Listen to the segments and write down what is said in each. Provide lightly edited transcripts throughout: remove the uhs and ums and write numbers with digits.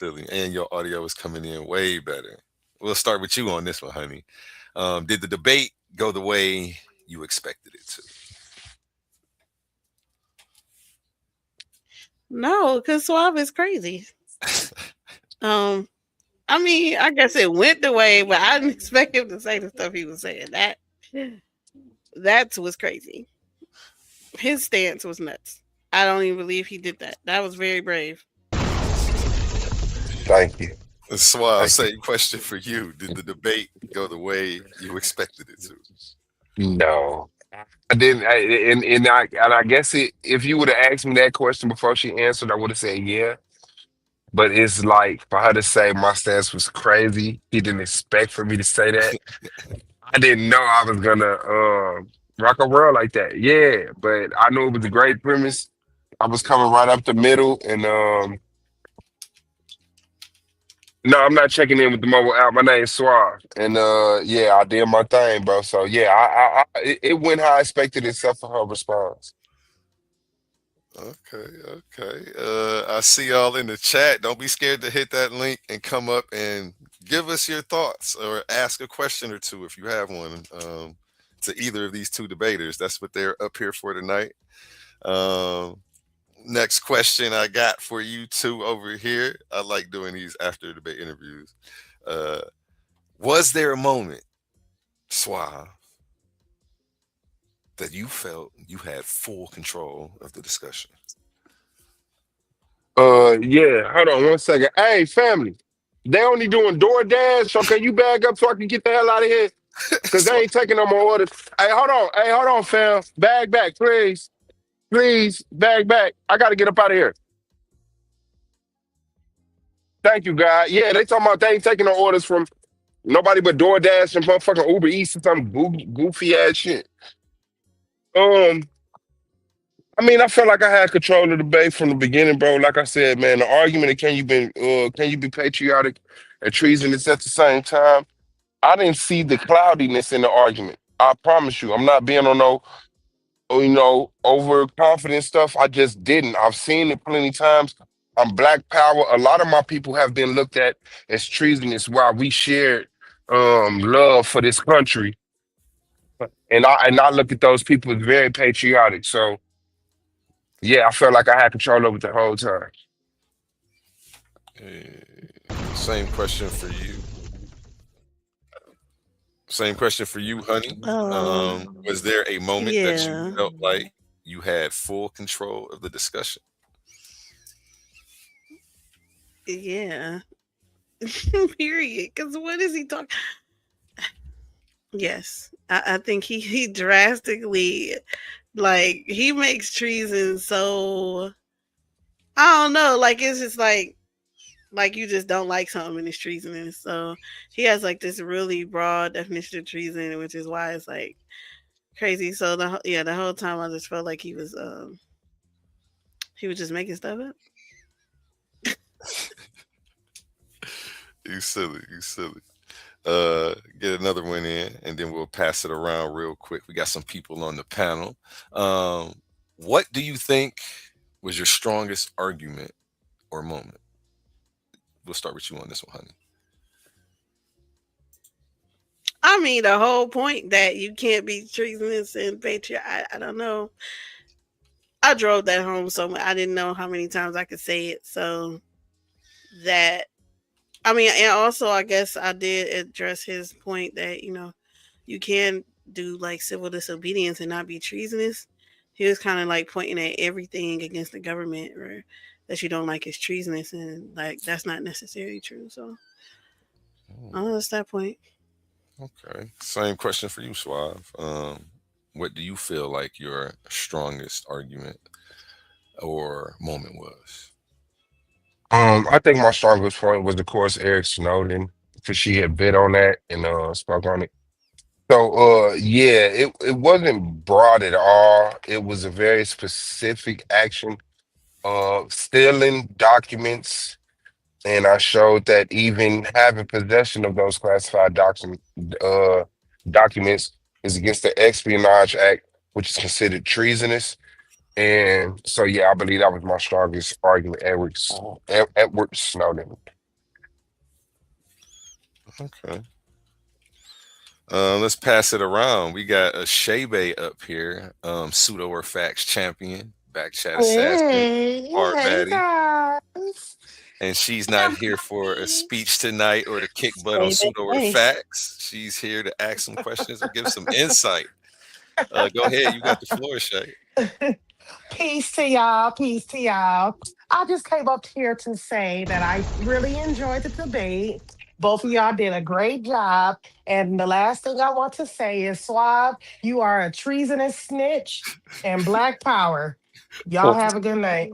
Silly. And your audio is coming in way better. We'll start with you on this one, honey. Did the debate go the way you expected it to? No, because Suave is crazy. Um, I mean, I guess it went the way, but I didn't expect him to say the stuff he was saying. That was crazy. His stance was nuts. I don't even believe he did that. That was very brave. Thank you. Suave, Thank you. same question for you. Did the debate go the way you expected it to? No. I didn't, and I guess if you would have asked me that question before she answered, I would have said yeah. But it's like for her to say my stance was crazy. She didn't expect for me to say that. I didn't know I was gonna rock a world like that. Yeah, but I knew it was a great premise. I was coming right up the middle, and no, I'm not checking in with the mobile app. My name's Suave, and yeah, I did my thing, bro. So yeah, it went how I expected except for her response. Okay, okay. I see y'all in the chat. Don't be scared to hit that link and come up and give us your thoughts or ask a question or two if you have one to either of these two debaters. That's what they're up here for tonight. Um, Next question I got for you two over here. I like doing these after debate interviews. Uh, was there a moment, Suave, that you felt you had full control of the discussion? Yeah, hold on one second. Hey, family, they only doing DoorDash, so can you bag up so I can get the hell out of here? Cause they Suave, ain't taking no more orders. Hey, hold on. Hey, hold on, fam. Bag back, please. Please, bag back. I gotta get up out of here. Thank you, God. Yeah, they talking about they ain't taking no orders from nobody but DoorDash and motherfucking Uber Eats and some goofy ass shit. Um, I mean, I felt like I had control of the debate from the beginning, bro. Like I said, man, the argument of can you be patriotic and treasonous at the same time? I didn't see the cloudiness in the argument. I promise you, I'm not being on no overconfident stuff. I just didn't. I've seen it plenty times. I'm Black Power. A lot of my people have been looked at as treasonous while we shared love for this country. And I look at those people as very patriotic. So yeah, I felt like I had control over it the whole time. same question for you. Same question for you, honey. Was there a moment that you Yeah, felt like you had full control of the discussion? yeah. Period. Because what is he talking? Yes, I think he drastically like he makes treason so I don't know. Like it's just like you just don't like something and it's treasonous. So he has like this really broad definition of treason, which is why it's like crazy. So the whole time I just felt like he was just making stuff up. You silly, you silly. Get another one in, and then we'll pass it around real quick. We got some people on the panel. Um, what do you think was your strongest argument or moment? We'll start with you on this one, honey. I mean, the whole point that you can't be treasonous and patriot. I don't know. I drove that home so much. I didn't know how many times I could say it. So that I mean, and also I guess I did address his point that you can do like civil disobedience and not be treasonous. He was kind of like pointing at everything against the government or that you don't like is treasonous, and like that's not necessarily true. So I Oh, don't know, that's that point. okay. Same question for you, Suave. What do you feel like your strongest argument or moment was? I think my strongest point was, of course, Eric Snowden, because she had bid on that and spoke on it. So, yeah, it wasn't broad at all. It was a very specific action of stealing documents, and I showed that even having possession of those classified uh, documents is against the Espionage Act, which is considered treasonous. And so yeah, I believe that was my strongest argument. Edward Snowden. Okay. Let's pass it around. We got a Shebe up here, pseudo or facts champion, back chat assassin, art Hey baddie, guys. and she's not here for a speech tonight or to kick butt on Hey, pseudo or hey. facts. She's here to ask some questions or give some insight. Go ahead, you got the floor, Shay. Peace to y'all. Peace to y'all. I just came up here to say that I really enjoyed the debate. Both of y'all did a great job. And the last thing I want to say is, Suave, you are a treasonous snitch and black power. Y'all have a good night.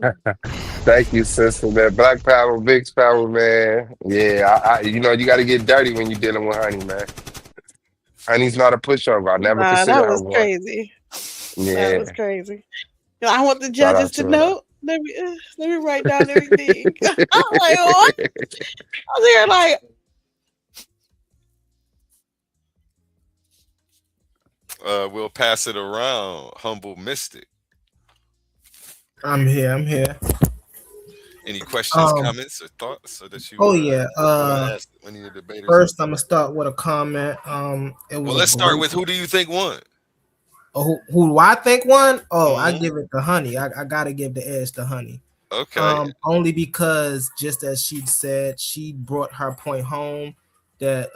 Thank you, sister. Man, Black Power, Big Power, man. Yeah, you got to get dirty when you're dealing with Honey, man. Honey's not a pushover. I never Nah, consider that her was one. crazy. That was Yeah, crazy. I want the shout judges out to to her. know. Let me write down everything. I'm like, what? I was here like, We'll pass it around. Humble Mystic. I'm here. I'm here. Any questions, Um. comments, or thoughts so that you Oh yeah. want to ask any of the debaters up? First, I'm gonna start with a comment. It was Well, a let's start great. with who do you think won? Who do I think won? Oh, I Hmm. give it to Honey. I gotta give the edge to Honey. Okay. Only because just as she said, she brought her point home that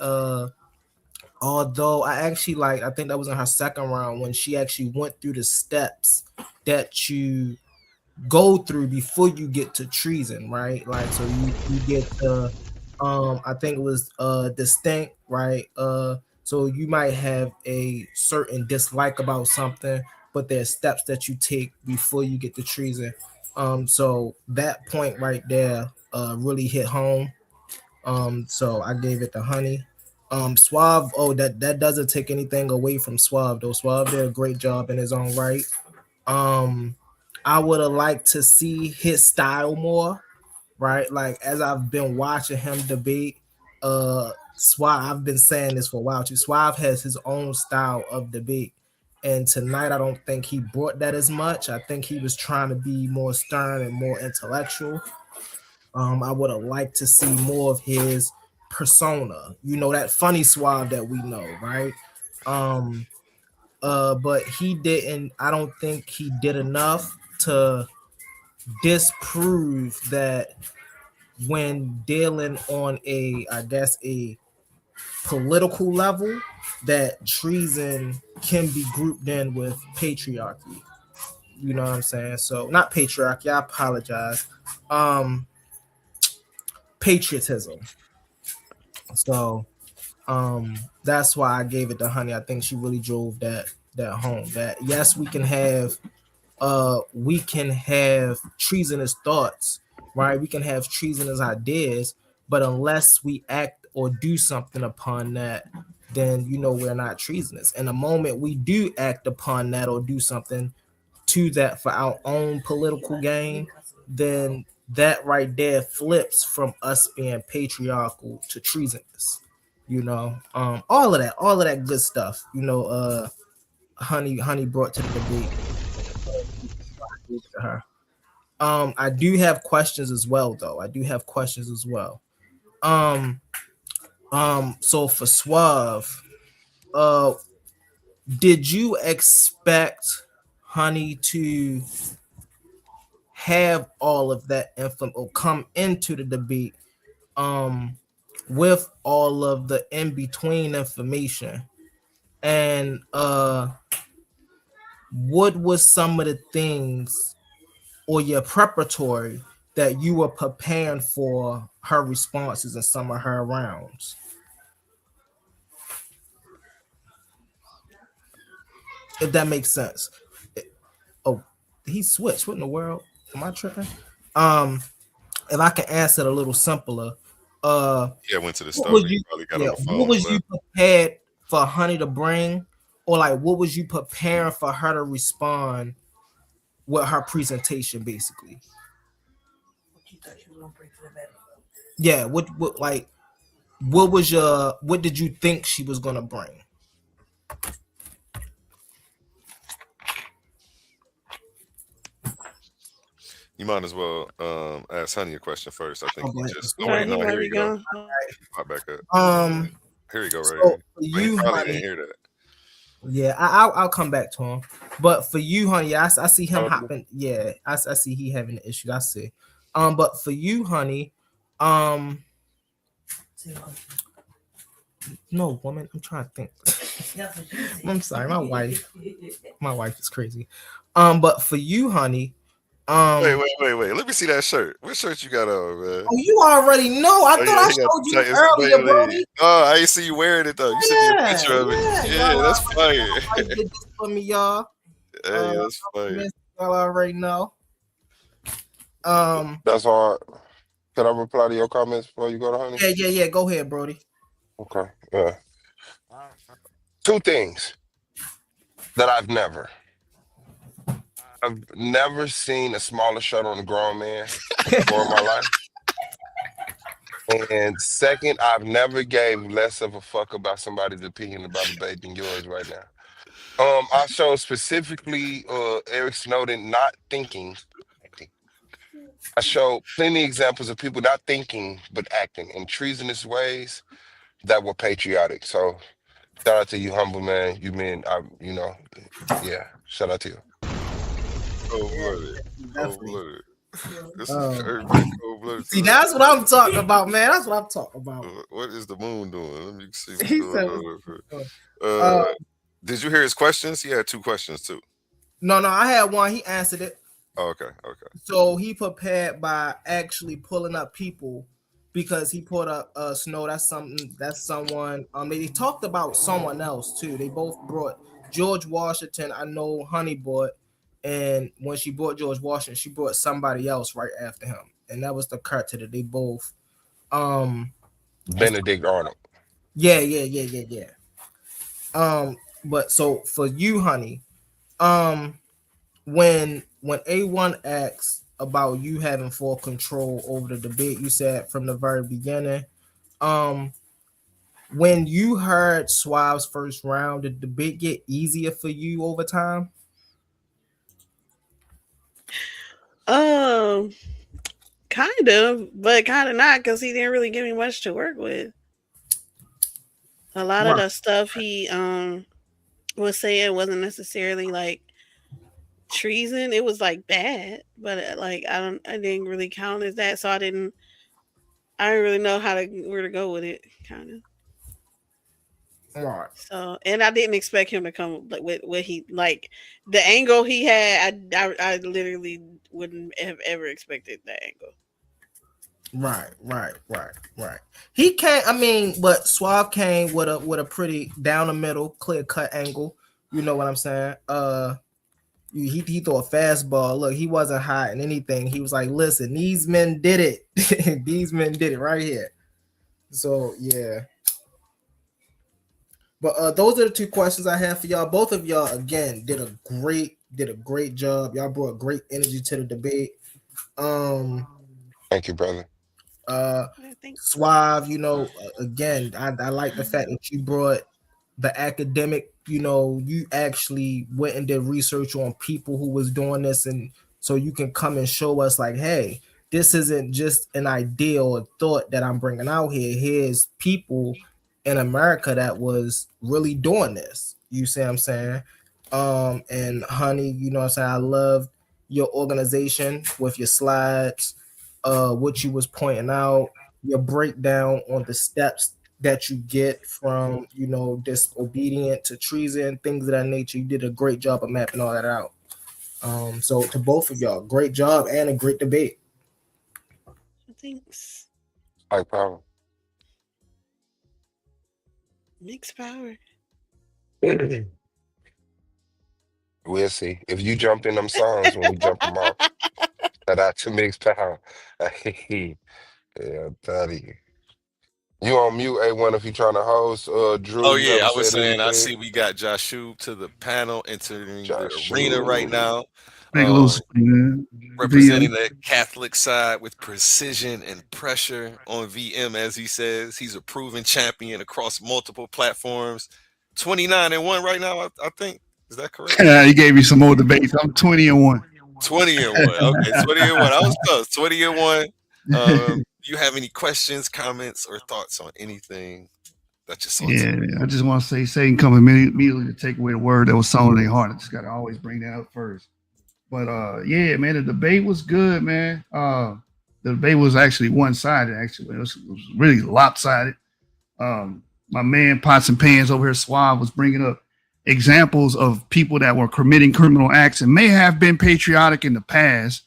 although I actually like, I think that was in her second round when she actually went through the steps that you go through before you get to treason, right? Like, so you get the I think it was distinct, right? So you might have a certain dislike about something, but there's steps that you take before you get to treason. So that point right there really hit home. So I gave it to Honey. Suave, oh, that doesn't take anything away from Suave though. Suave did a great job in his own right. um I would have liked to see his style more, right? Like as I've been watching him debate, Suave, I've been saying this for a while too. Suave has his own style of debate. And tonight I don't think he brought that as much. I think he was trying to be more stern and more intellectual. I would have liked to see more of his persona, that funny Suave that we know, right? Um, but he didn't. I don't think he did enough to disprove that when dealing on I guess, a political level, that treason can be grouped in with patriarchy. You know what I'm saying? So not patriarchy. I apologize. Um, Patriotism. So that's why I gave it to Honey. I think she really drove that home. That yes, we can have treasonous thoughts, right? We can have treasonous ideas, but unless we act or do something upon that, then we're not treasonous. And the moment we do act upon that or do something to that for our own political gain, then that right there flips from us being patriarchal to treasonous. All of that good stuff. Honey brought to the debate to her. I do have questions as well, though. I do have questions as well. Um, so for Suave, uh, did you expect Honey to have all of that info or come into the debate um with all of the in between information? And what was some of the things or your preparatory that you were preparing for her responses in some of her rounds? If that makes sense. Oh, he switched. What in the world? Am I tripping? Um, if I can answer it a little simpler, uh, Yeah, went to the what store. was He you? probably got on Yeah, the what phone and was you left. prepared for Honey to bring, or like what was you preparing for her to respond with her presentation, basically? Yeah, what like what did you think she was gonna bring? You might as well ask Honey a question first. I think Oh, he but just. Oh Oh, wait, he no, might here be you go. gone. He popped back up. um, Here you go, right so here. for But he you, probably didn't honey, hear that. yeah, I'll come back to him. But for you, honey, I see him hopping. Yeah, I see he having an issue. I see. But for you, honey, um, no, woman, I'm trying to think. I'm sorry, my wife is crazy. But for you, honey, um, Wait. Let me see that shirt. What shirt you got on, man? oh, you already know. I Oh thought yeah, I he got showed the you Titans. earlier, Wait. Brody. Oh, I ain't see you wearing it though. You sent me a Yeah, picture of it. yeah, y'all Yeah, that's already know. fire. My wife did this for me, y'all. Hey, that's fire. Compliments, y'all already know. Um, That's hard. Can I reply to your comments before you go to Honey? yeah. Go ahead, Brody. Okay. Two things that I've never seen a smaller shirt on a grown man before in my life. And second, I've never gave less of a fuck about somebody's opinion about a baby than yours right now. I showed specifically Eric Snowden not thinking, acting. I showed plenty examples of people not thinking but acting in treasonous ways that were patriotic. So shout out to you, humble man. You mean yeah. Shout out to you. Cold blooded. Yeah, Cold definitely. blooded. This is Um, very, very cold blooded see, tonight. that's what I'm talking about, man. That's what I'm talking about. What is the moon doing? Let me see what's He going said, "What's on. going on?" Uh, did you hear his questions? He had two questions too. No, I had one. He answered it. Oh, okay. So he prepared by actually pulling up people because he put up Snow. That's someone. They talked about someone else too. They both brought George Washington. I know Honey brought, and when she brought George Washington, she brought somebody else right after him, and that was the character that they both. Um, Benedict Arnold. yeah. But so for you, Honey, um, when A1 asks about you having full control over the debate, you said from the very beginning. Um, when you heard Suave's first round, did the debate get easier for you over time? Um, kind of, but kind of not because he didn't really give me much to work with. A lot of Right, the stuff he was saying wasn't necessarily like treason. It was like bad, but like I didn't really count as that, so I didn't really know where to go with it, kind of. right, So, and I didn't expect him to come like with what he like the angle he had. I literally wouldn't have ever expected that angle. right. He can't. I mean, but Suave came with a pretty down the middle, clear cut angle. You know what I'm saying? He threw a fastball. Look, he wasn't hiding anything. He was like, "Listen, these men did it. These men did it right here." So yeah. But those are the two questions I have for y'all. Both of y'all again did a great job. Y'all brought great energy to the debate. Um, Thank you, brother. uh, I think. Suave, again, I like the fact that you brought the academic. You actually went and did research on people who was doing this, and so you can come and show us like, hey, this isn't just an idea or thought that I'm bringing out here. Here's people in America that was really doing this. You see what I'm saying? And Honey, you know what I'm saying? I love your organization with your slides, what you was pointing out, your breakdown on the steps that you get from disobedient to treason, things of that nature. You did a great job of mapping all that out. So to both of y'all, great job and a great debate. Thanks. High power. Mixed power. We'll see. If you jump in them songs when we jump them off, shout out to Mixed Power. Yeah, I'm telling you. You on mute, A1, if you trying to host. Drew, Oh you yeah, haven't I was said saying. I anything. see we got Joshua to the panel entering the arena right Joshua. now. Make a little Um, spin. representing VM. the Catholic side with precision and pressure on VM, as he says. He's a proven champion across multiple platforms. 29-1 right now, I think. Is that correct? He gave me some more debates. I'm 20 and 1. 20 and 1. Okay, 20 and 1. I was close. 20 and 1. Do you have any questions, comments, or thoughts on anything that you saw Yeah, tonight? I just want to say Satan coming immediately to take away the word that was sown in their heart. I just got to always bring that up first. But yeah, man, the debate was good, man. The debate was actually one sided. Actually, it was really lopsided. My man Pots and Pans over here, Suave, was bringing up examples of people that were committing criminal acts and may have been patriotic in the past,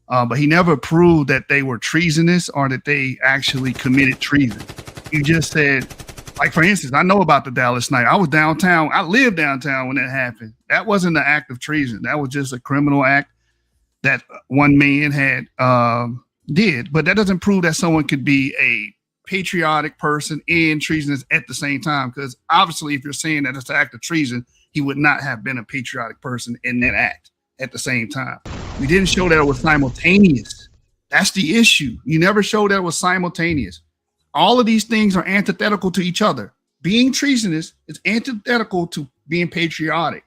but he never proved that they were treasonous or that they actually committed treason. He just said, like for instance, I know about the Dallas night. I was downtown. I lived downtown when that happened. That wasn't an act of treason. That was just a criminal act that one man had did. But that doesn't prove that someone could be a patriotic person and treasonous at the same time. Because obviously, if you're saying that it's an act of treason, he would not have been a patriotic person in that act at the same time. We didn't show that it was simultaneous. That's the issue. You never showed that it was simultaneous. All of these things are antithetical to each other. Being treasonous is antithetical to being patriotic.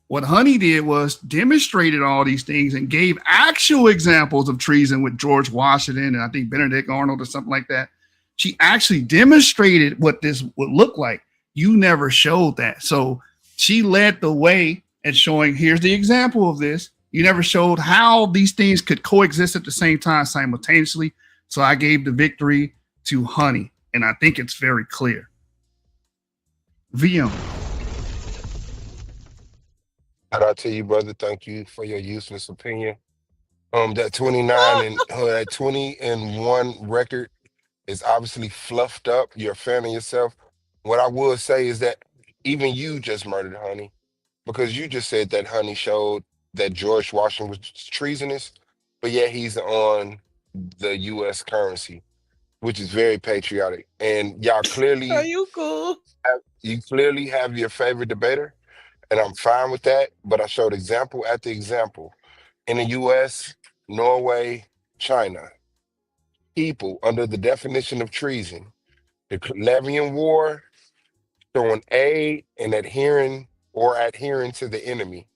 What Honey did was demonstrated all these things and gave actual examples of treason with George Washington and I think Benedict Arnold or something like that. She actually demonstrated what this would look like. You never showed that. So she led the way at showing here's the example of this. You never showed how these things could coexist at the same time simultaneously. So I gave the victory to Honey, and I think it's very clear. VM. Shout out to you, brother. Thank you for your useless opinion. That 29 and that 20-1 record is obviously fluffed up. You're a fan of yourself. What I will say is that even you just murdered Honey because you just said that Honey showed that George Washington was treasonous, but yet he's on the U.S. currency, which is very patriotic. And y'all Are clearly you cool? have your favorite debater, and I'm fine with that. But I showed example after example in the U.S., Norway, China. People under the definition of treason, declaring war, showing aid, and adhering to the enemy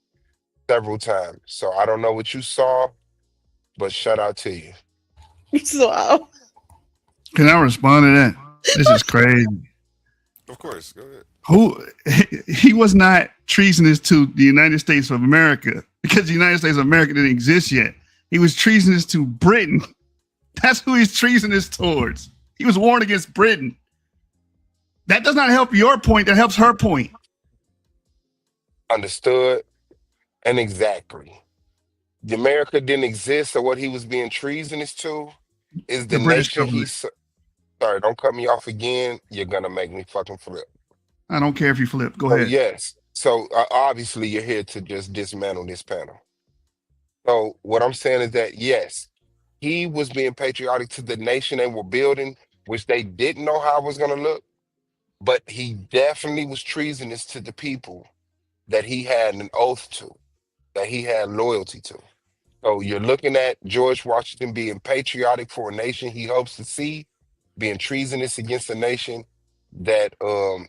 several times. So I don't know what you saw, but shout out to you. So Can I respond to that? This is crazy. Of course. Go ahead. Who he was not treasonous to the United States of America because the United States of America didn't exist yet. He was treasonous to Britain. That's who he's treasonous towards. He was warned against Britain. That does not help your point. That helps her point. Understood and exactly. The America didn't exist, so what he was being treasonous to is the The British nation government. sorry, don't cut me off again. You're gonna make me fucking flip. I don't care if you flip. Go So ahead. yes. So obviously you're here to just dismantle this panel. So what I'm saying is that yes, he was being patriotic to the nation they were building, which they didn't know how it was gonna look, but he definitely was treasonous to the people that he had an oath to, that he had loyalty to. So you're looking at George Washington being patriotic for a nation he hopes to see, being treasonous against a nation that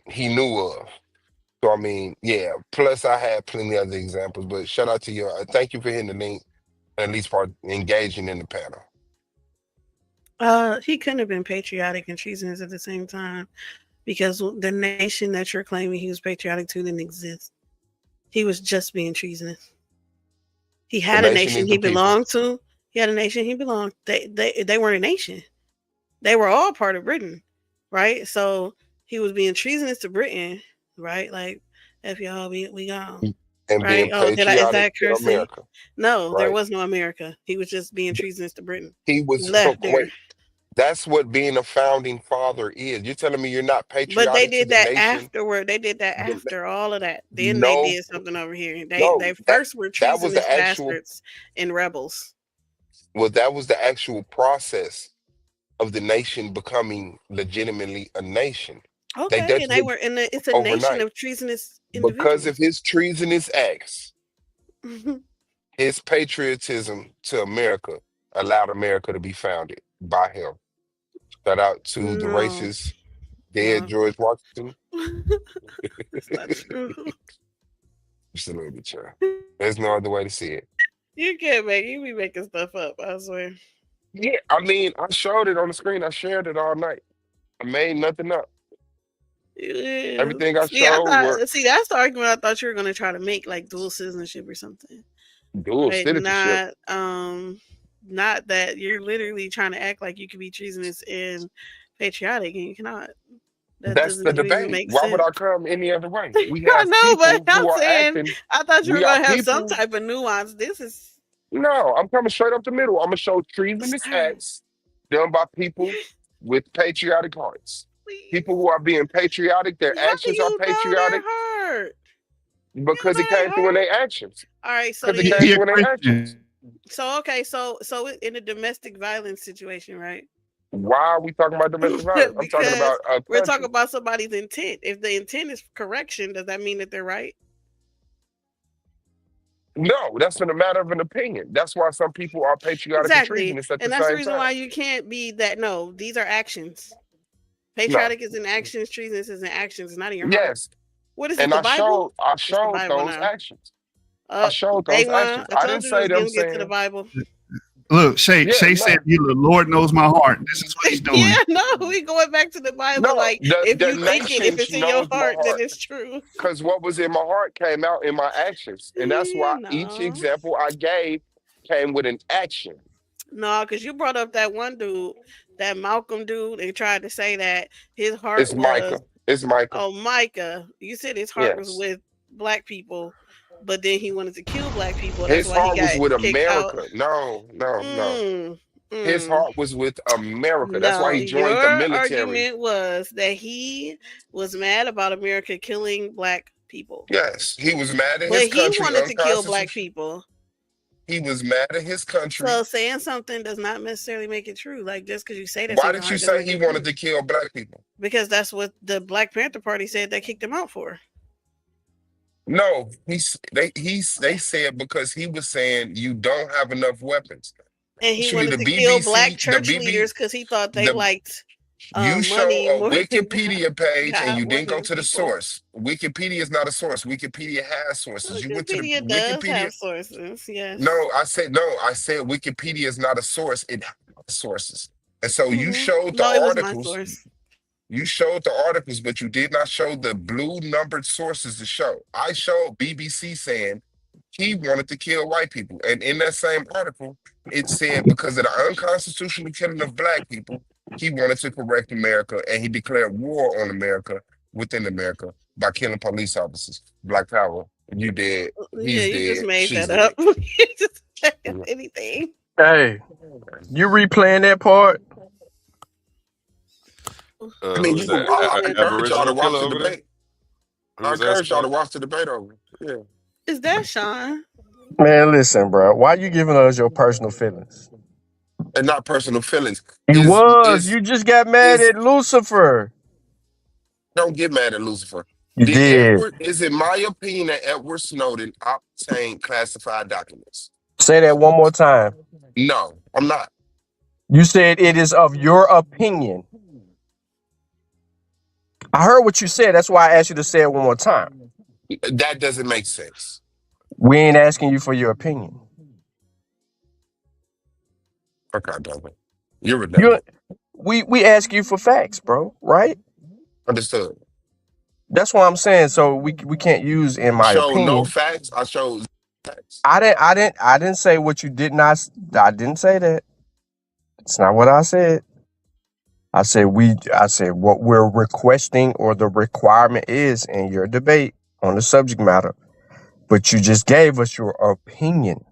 he knew of. So I mean, yeah. Plus, I had plenty other examples, but shout out to you. Thank you for hitting the link and at least part engaging in the panel. he couldn't have been patriotic and treasonous at the same time because the nation that you're claiming he was patriotic to didn't exist. He was just being treasonous. He The had a nation nation is he the people, belonged to. He had a nation he belonged. They weren't a nation. They were all part of Britain, right? So he was being treasonous to Britain, right? Like, F y'all, we gone, and being right? Oh, did I? Is patriotic that to cursing? America, No, there right? was no America. He was just being treasonous to Britain. He He was left there, wait. That's what being a founding father is. You're telling me you're not but they patriotic to did the that nation? afterward. They did that The- after all of that. Then they No, did something over here. They no. first were That was treasonous the actual. bastards and rebels. Well, that was the actual process of the nation becoming legitimately a nation. Okay, That and they did were in the. It's a nation overnight of treasonous because of individuals. his treasonous acts. His patriotism to America allowed America to be founded by him. Shout out to the No, racist dead no, George Washington. that's not true. Just a little bit, child. There's no other way to see it. You can't make you be making stuff up. I swear. Yeah, I mean, I showed it on the screen. I shared it all night. I made nothing up. Yeah. Everything I See, I showed were thought. See, that's the argument I thought you were gonna try to make, like dual citizenship or something, dual right? citizenship. Not that you're literally trying to act like you can be treasonous and patriotic, and you cannot. That That's the doesn't even debate. make Why would sense. I come any other way? We I have know, but people I'm who are saying acting. I thought you were We are gonna have some people. type of nuance. This is No, I'm coming straight up the middle. I'm gonna show treasonous sir, acts done by people with patriotic hearts. People please. who are being patriotic, their How do actions are you know their patriotic heart? You because it know came their through in heart. their actions. All right, so Because it He, came he then, a through in their actions. Christian. so okay, so in a domestic violence situation, right? Why are we talking about domestic violence? I'm talking Because about a we're talking country. about somebody's intent. If the intent is correction, does that mean that they're right? No, that's in a matter of an opinion. That's why some people are patriotic and Exactly. treasonous at the And that's the same reason time. why you can't be that. No, these are actions. No. Patriotic is in actions, treasonous is in actions, it's not in your heart. Yes. What is this, And the Bible? I It's the showed Bible those now. actions. I showed Day those one, actions. I I told didn't you it say was them going to get to the saying, Bible. Look, yeah, Shay said, no. "You, the Lord knows my heart." This is what he's Yeah, doing. no, we going back to the Bible. No, Like, if the you think it, if nations it's in your knows my heart, then heart it's true. because what was in my heart came out in my actions. And that's Yeah, why each no. example I gave came with an action. No, because you brought up that one dude, that Malcolm dude, and tried to say that his heart It's was, Micah. It's Micah. oh, Micah. You said his heart was Yes. with black people, but then he wanted to kill black people. That's His why he heart was got with kicked out. America. No, no, no. Mm, His mm. heart was with America. That's why No, he joined your the military. argument was that he was mad about America killing black people, Yes, he was mad at his but he country wanted to kill black unconstitutional. people. He was mad at his country. So saying something does not necessarily make it true. Like just because you say that's Why in your did you heart doesn't say make he it wanted true. to kill black people? Because that's what the Black Panther Party said they kicked him out for. No, they said because he was saying you don't have enough weapons. And he Actually, wanted the to kill black BBC, the church BB, leaders because he thought they the liked you show money a more than Wikipedia page and God you more didn't go than to the people. source. Wikipedia is not a source. Wikipedia has sources. You went to the Wikipedia does Wikipedia. have sources, No, yes. I said no. I said Wikipedia is not a source. It has sources. And so you showed the No, it was my articles. source. You showed the articles, but you did not show the blue numbered sources to show. I showed BBC saying he wanted to kill white people. And in that same article, it said because of the unconstitutional killing of black people, he wanted to correct America and he declared war on America within America by killing police officers. Black power. You dead. Yeah, He's you just dead. made She's that dead. up. You just made up Yeah. anything. Hey, you replaying that part? I mean, Who's you can, that? I encourage y'all to Aboriginal watch killer the over there? debate. I Who's encourage asking y'all that? to watch the debate over. Yeah. Is that Sean? Man, listen, bro. Why you giving us your personal feelings? And not personal feelings. You Is was. is You just got mad is at Lucifer. don't get mad at Lucifer. You did. Is it my opinion that Edward Snowden obtained classified documents? Say that one more time. No, I'm not. You said it is of your opinion. I heard what you said. That's why I asked you to say it one more time. That doesn't make sense. We ain't asking you for your opinion. Okay, Douglas. You're You redundant. we ask you for facts, bro, right? Understood. That's what I'm saying. So we can't use in I my showed no opinion. facts. I showed facts. I didn't say what you did not. I didn't say that. It's not what I said. I said what we're requesting or the requirement is in your debate on the subject matter. But you just gave us your opinion.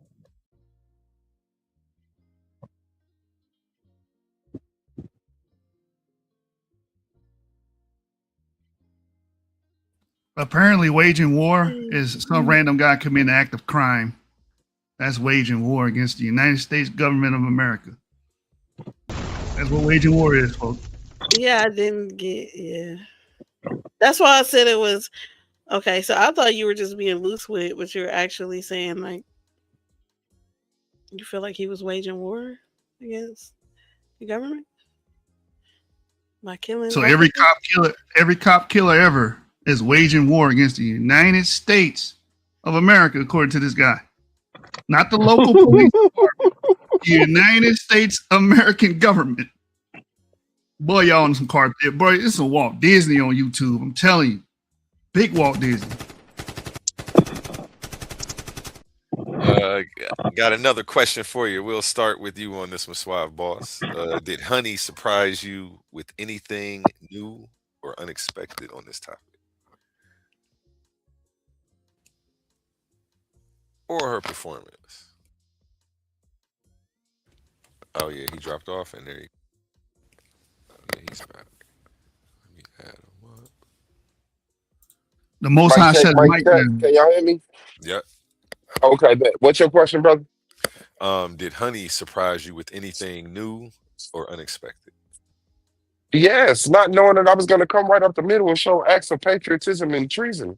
Apparently, waging war is some random guy committing an act of crime. That's waging war against the United States government of America. That's what waging war is, folks. Yeah, I didn't get. Yeah, that's why I said it was okay. So I thought you were just being loose with it, but you're actually saying like you feel like he was waging war against the government by killing So black people. every cop killer ever is waging war against the United States of America, according to this guy. not the local police, the United States American government. Boy, y'all on some carpet. Boy, it's some Walt Disney on YouTube. I'm telling you. Big Walt Disney. Uh, got another question for you. We'll start with you on this one, Suave Boss. Did Honey surprise you with anything new or unexpected on this topic, or her performance? Oh yeah, he dropped off, and there. Yeah, he's back. Let me add him up. The Most Mic High check, said mic right check. now. Can y'all hear me? Yep. Okay, bet. What's your question, brother? Did Honey surprise you with anything new or unexpected? Yes, not knowing that I was going to come right up the middle and show acts of patriotism and treason.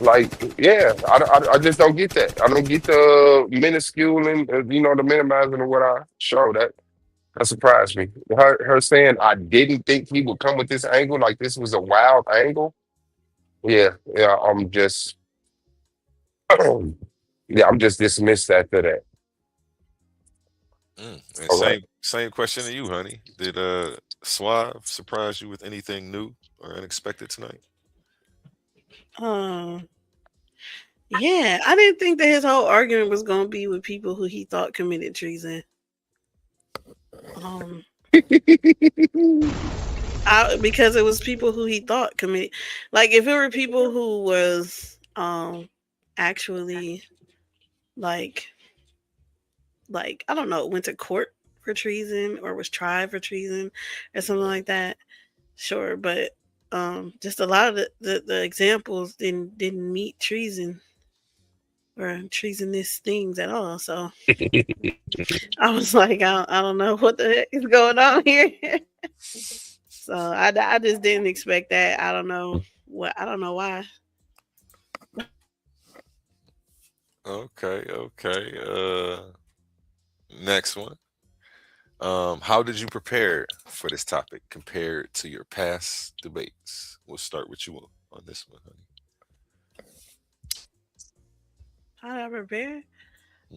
Like, yeah, I just don't get that. I don't get the minuscule and the minimizing of what I show. That surprised me. Her saying I didn't think he would come with this angle, like this was a wild angle. Yeah, yeah. Yeah, I'm just dismissed after that. And All right. same question to you, Honey. Did Suave surprise you with anything new or unexpected tonight? Um, yeah, I didn't think that his whole argument was gonna be with people who he thought committed treason. Um, because it was people who he thought committed. Like if it were people who was actually like I don't know, went to court for treason or was tried for treason or something like that, sure. But just a lot of the examples didn't meet treason or treasonous things at all. So I was like, I don't know what the heck is going on here. So I just didn't expect that. I don't know what, I don't know why. Okay, okay. Next one. How did you prepare for this topic compared to your past debates? We'll start with you on this one, Honey. How did I prepare?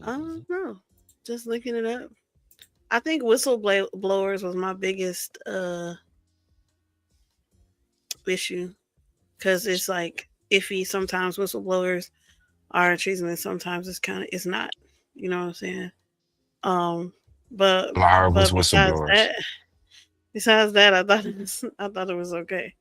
I Hmm. don't know. Just looking it up. I think whistleblowers was my biggest issue because it's like iffy. Sometimes whistleblowers are treasonous. Sometimes it's not. You know what I'm saying? Um, but Lyra was but whistleblowers. besides that, I thought it was okay.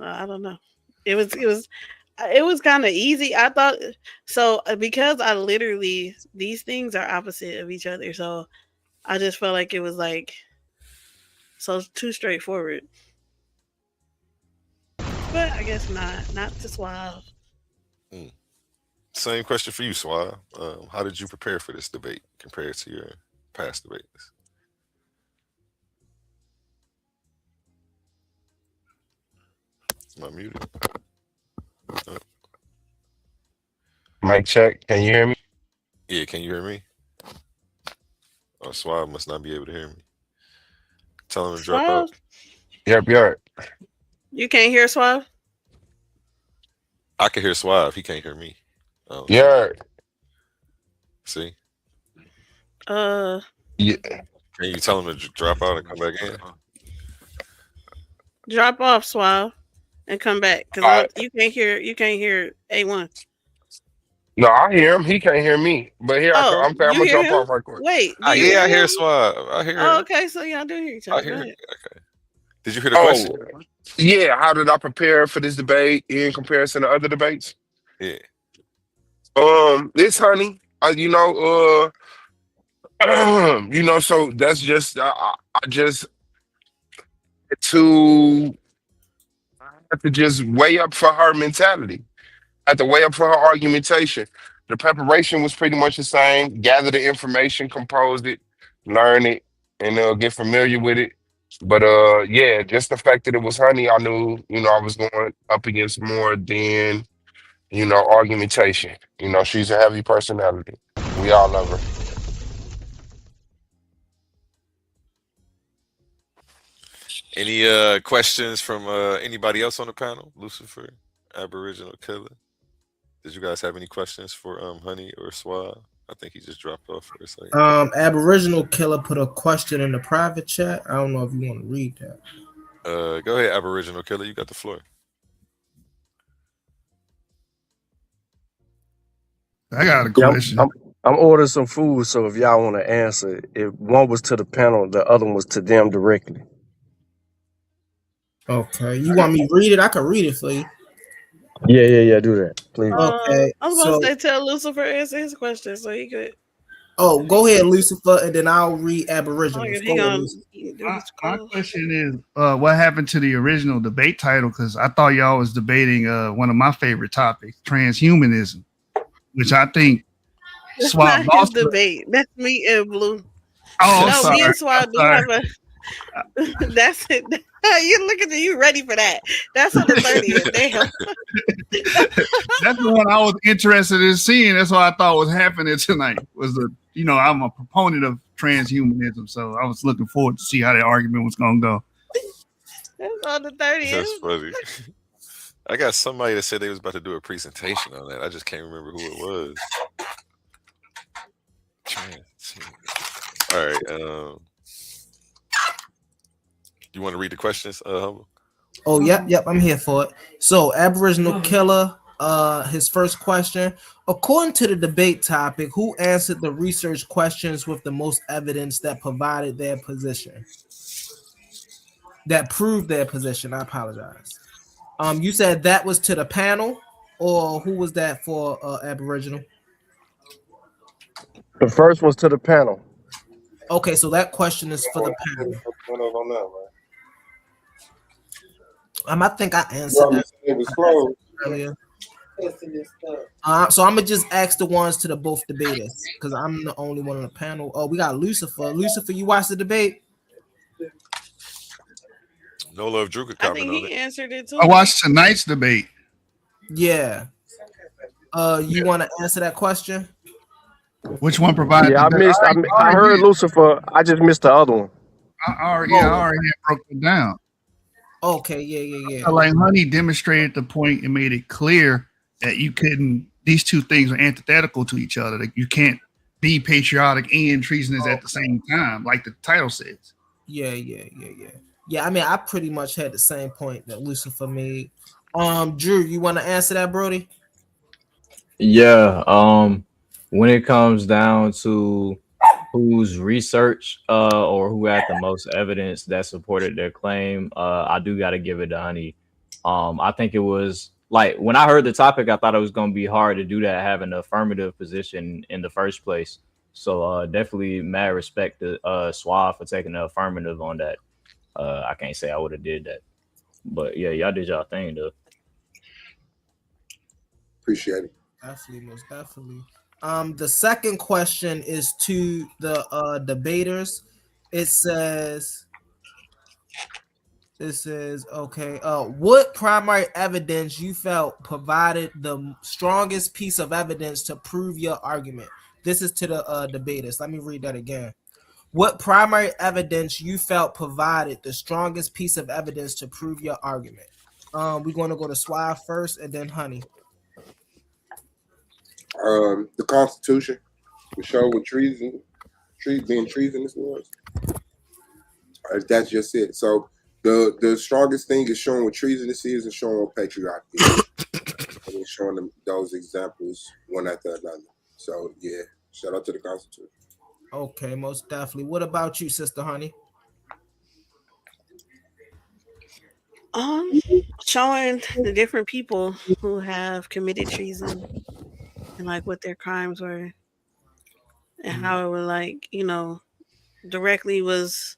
I don't know. It was kind of easy. I thought so because I literally these things are opposite of each other. So I just felt like it was like so too straightforward. But I guess not. Not to Suave. Mm. Same question for you, Suave. How did you prepare for this debate compared to your past debates? Am I muted? Uh, Mic check. Can you hear me? yeah, can you hear me? Oh, Suave must not be able to hear me. Tell him to drop out. Suave? Yep, yep. You can't hear Suave? I can hear Suave. He can't hear me. I don't know. Yeah. See? Uh Yeah. Can you tell him to drop out and come back in? Drop off Suave and come back. Cause All I right. you can't hear A1. No, I hear him. He can't hear me. But here I come. Oh, I'm you gonna hear drop him? off right quick. Wait, do Ah, you yeah, I hear hear him? Suave. I hear Oh, him. okay, so y'all do hear each I other. Go hear. ahead. Okay. Did you hear the question? Oh, yeah. How did I prepare for this debate in comparison to other debates? Yeah. This honey, so that's just I just had to I had to just weigh up for her mentality. I had to weigh up for her argumentation. The preparation was pretty much the same. Gather the information, compose it, learn it, and get familiar with it. But yeah, just the fact that it was honey, I knew, I was going up against more than, argumentation. She's a heavy personality. We all love her. Any questions from anybody else on the panel? Lucifer, Aboriginal Killer. Did you guys have any questions for Honey or Swab? I think he just dropped off for a second. Aboriginal Killer put a question in the private chat. I don't know if you want to read that. Go ahead, Aboriginal Killer. You got the floor. I got a Yeah, question. I'm ordering some food, so if y'all want to answer, if one was to the panel, the other one was to them directly. Okay, you want me to read it? I can read it for you. Yeah. Do that, please. Okay, I was so supposed to tell Lucifer answer his question so he could. go ahead, Lucifer, and then I'll read Aboriginals. He Go ahead, gonna Lucifer. do My, his my clothes. question is, what happened to the original debate title? Because I thought y'all was debating one of my favorite topics, transhumanism, which I think That's Suave not his Boss. debate. That's me and Blue. Oh, I'm No, sorry. me and Swab I'm do sorry. have a. That's it. You look at you ready for that? That's on the 30th. Damn. That's the one I was interested in seeing. That's what I thought was happening tonight. I'm a proponent of transhumanism, so I was looking forward to see how the argument was going to go. That's on the 30th. That's funny. I got somebody that said they was about to do a presentation on that. I just can't remember who it was. All right. You want to read the questions, Humble? Oh, yep, I'm here for it. So, Aboriginal Killer, his first question. According to the debate topic, who answered the research questions with the most evidence that provided their position? That proved their position. I apologize. You said that was to the panel, or who was that for Aboriginal? The first one's to the panel. Okay, so that question is for the panel. I think I answered that. It was closed. Earlier. So I'm gonna just ask the ones to the both debaters because I'm the only one on the panel. Oh, we got Lucifer. Lucifer, you watched the debate? No Love Drew could I comment think on he it. answered it too. I watched tonight's debate. Yeah. You want to answer that question? Which one provided? Yeah, I heard Lucifer. I just missed the other one. I already had broke it down. Okay, yeah. Like Honey demonstrated the point and made it clear that you couldn't. These two things are antithetical to each other. Like you can't be patriotic and treasonous at the same time, like the title says. Yeah. Yeah, I mean, I pretty much had the same point that Lucifer made. Drew, you want to answer that, Brody? Yeah. When it comes down to whose research or who had the most evidence that supported their claim, I do got to give it to Honey. I think it was like when I heard the topic, I thought it was going to be hard to do that, having an affirmative position in the first place. So definitely mad respect to Suave for taking the affirmative on that. I can't say I would have did that, but yeah, y'all did y'all thing though. Appreciate it. Definitely, most definitely. The second question is to the debaters. It says, okay, what primary evidence you felt provided the strongest piece of evidence to prove your argument? This is to the debaters. Let me read that again. What primary evidence you felt provided the strongest piece of evidence to prove your argument? We're going to go to Suave first and then Honey. The Constitution to show what being treasonous was. That's just it. So the strongest thing is showing what treasonous is and showing what patriotic is. I mean, showing them those examples one after another. So yeah, shout out to the Constitution. Okay, most definitely. What about you, Sister Honey? Showing the different people who have committed treason and like what their crimes were and how it was like, directly was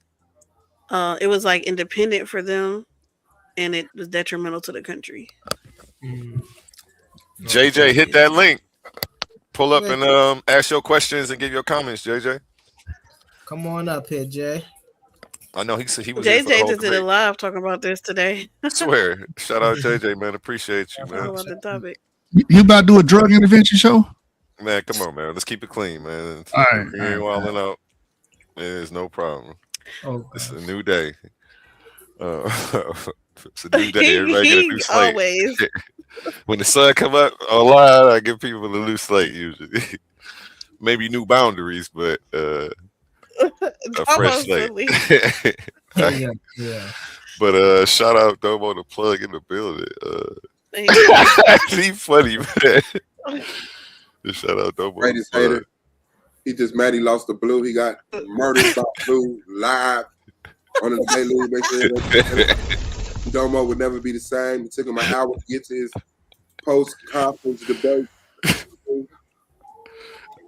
it was like independent for them and it was detrimental to the country. JJ, hit that link. Pull up and ask your questions and give your comments, JJ. Come on up here, Jay. I know he said he was. JJ just did a live talking about this today. I swear. Shout out JJ, man. Appreciate you, man. About the topic. You about to do a drug intervention show? Man, come on, man. Let's keep it clean, man. All right. You ain't wilding out. There's no problem. It's a new day. It's a new day. Everybody get a new slate. Always. When the sun come up online, I give people a loose slate usually. Maybe new boundaries, but a fresh Almost slate. silly. Yeah, yeah. But shout out Domo the plug in the building. Thank you. He funny, man. Shout out Domo the Greatest plug. hater. He just mad he lost the blue. He got murdered by blue live on the debate league. Make sure everybody Domo would never be the same. It took him an hour to get to his post-conference debate.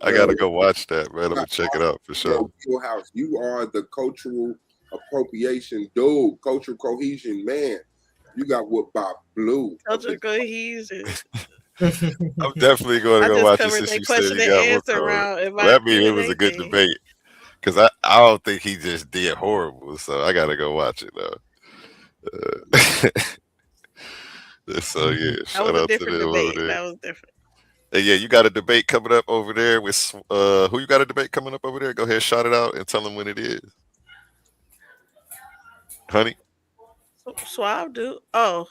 I gotta go watch that, man. I'm gonna check it out for sure. Your house. You are the cultural appropriation dude, cultural cohesion man. You got whooped by blue. Cultural cohesion. I'm definitely going to I go just watch it covered since that you said question you and got whooped answer on it. round. If Well, I that means it did was a good anything, debate because I don't think he just did horrible. So I got to go watch it though. So yeah, that shout was a out to different them over debate. there. That was different. Hey, yeah, you got a debate coming up over there with who you got a debate coming up over there? Go ahead, shout it out and tell them when it is, honey. Suave, dude. Oh,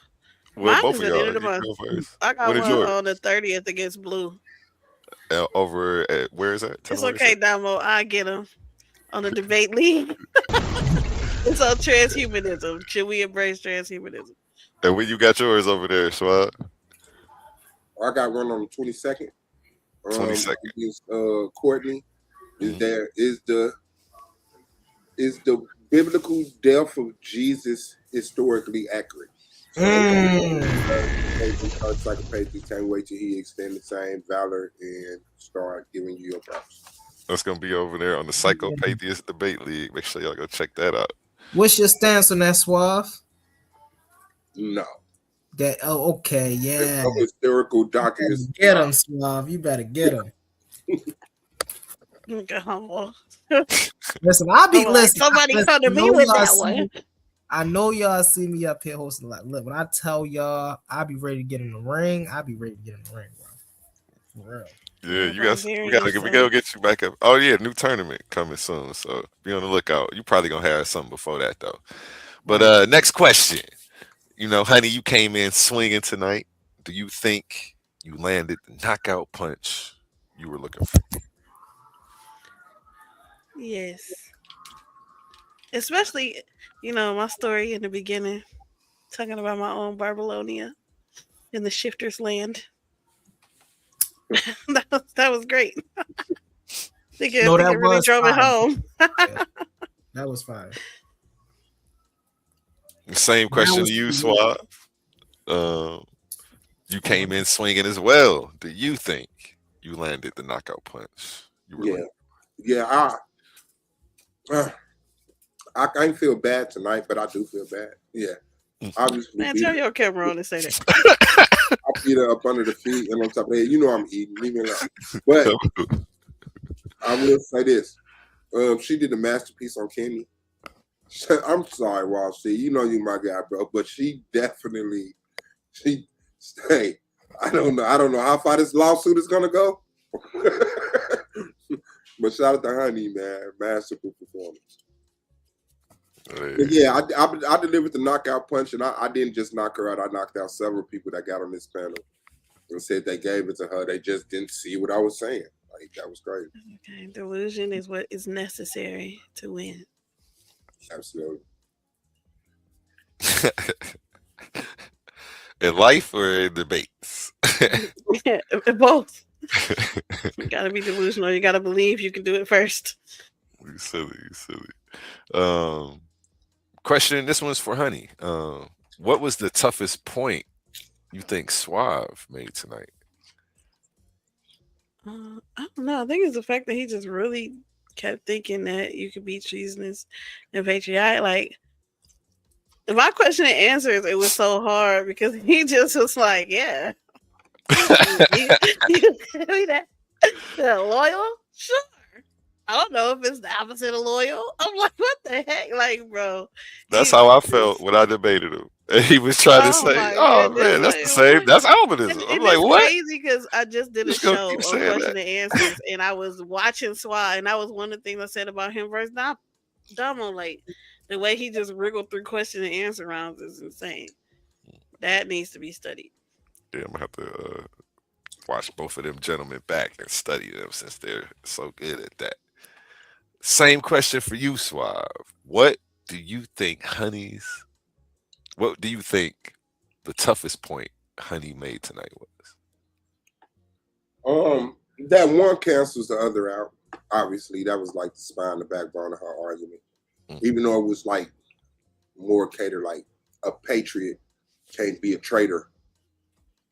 Well, mine both is of at the end y'all, of the you month. go first. I got When is one yours? on the 30th against Blue. Over at where is that? Tell It's them where it's okay, at. Damo. I get him on the debate league. It's on transhumanism. Should we embrace transhumanism? And when you got yours over there, Swab? I got one on the 22nd. 22nd. Against Courtney. Mhm. Is the biblical death of Jesus historically accurate? So psychopathy can't wait till he extend the same valor and start giving you your props. That's gonna be over there on the Psychopatheist Debate League. Make sure y'all go check that out. What's your stance on that, Suave? No. That okay, yeah. No historical documents. Get him, Suave. You better get him. Okay, humble. Listen, I'll be I'm like, listen. somebody listen, come to I me know with y'all that see one. me- I know y'all see me up here hosting like look, when I tell y'all I'll be ready to get in the ring, I'll be ready to get in the ring, bro. For real. Yeah, you I'm guys, hearing we you, gotta son. get you back up. Oh yeah, new tournament coming soon, so be on the lookout. You probably gonna have something before that though. But next question. You know, honey, you came in swinging tonight. Do you think you landed the knockout punch you were looking for? Yes. Especially, my story in the beginning, talking about my own Barbelonia in the shifter's land. that was great. think No, it that really was drove it fine. home. Yeah, that was fine. The same That question was to you, cool. Swab. You came in swinging as well. Do you think you landed the knockout punch you were looking? Yeah. I can't feel bad tonight, but I do feel bad. Yeah. Obviously, Man, turn your camera on and say that. I beat her up under the feet and on top of the head. You know I'm eating. Leave me alone. But I will say this. She did a masterpiece on Kenny. I'm sorry, Wall Street. You know you my guy, bro. But she definitely hey, I don't know how far this lawsuit is gonna go. But shout out to Honey, man. Masterful performance. But yeah, I delivered the knockout punch, and I didn't just knock her out. I knocked out several people that got on this panel and said they gave it to her. They just didn't see what I was saying. Like, that was crazy. Okay, delusion is what is necessary to win. Absolutely. In life or in debates? Yeah, both. You gotta be delusional. You gotta believe you can do it first. You silly. Question. This one's for Honey. What was the toughest point you think Suave made tonight? I don't know. I think it's the fact that he just really kept thinking that you could be treasonous and patriotic. Like, my question and answers, it was so hard because he just was like, yeah. you tell me that? Loyal? Sure. I don't know if it's the opposite of loyal. I'm like, what the heck? Like, bro. That's how I felt when I debated him. And he was trying to Oh say, my "Oh goodness. man, that's Like, the same. That's Albinism." I'm and like, it's "What?" crazy because I just did a Just gonna show keep on saying question that. and answers, and I was watching Swat, and that was one of the things I said about him versus Damo. Like, the way he just wriggled through question and answer rounds is insane. That needs to be studied. Yeah, I'm gonna have to watch both of them gentlemen back and study them since they're so good at that. Same question for you, Suave. Do you think Honey's? What do you think the toughest point Honey made tonight was? That one cancels the other out. Obviously, that was like the spine, the backbone of her argument. Mm. Even though it was like more catered, like a patriot can't be a traitor,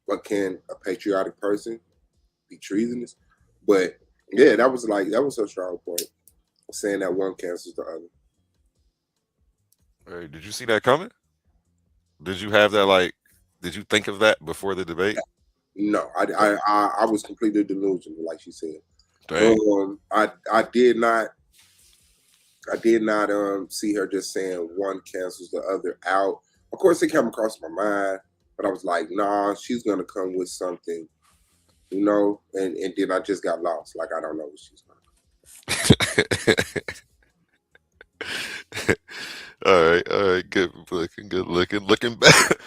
but can a patriotic person be treasonous? But yeah, that was her strong point. Saying that one cancels the other. Hey, did you see that coming? Did you have that like? Did you think of that before the debate? No, I was completely delusional, like she said. Dang. I did not see her just saying one cancels the other out. Of course, it came across my mind, but I was like, nah, she's gonna come with something, and then I just got lost. Like I don't know what she's gonna. All right, good looking back.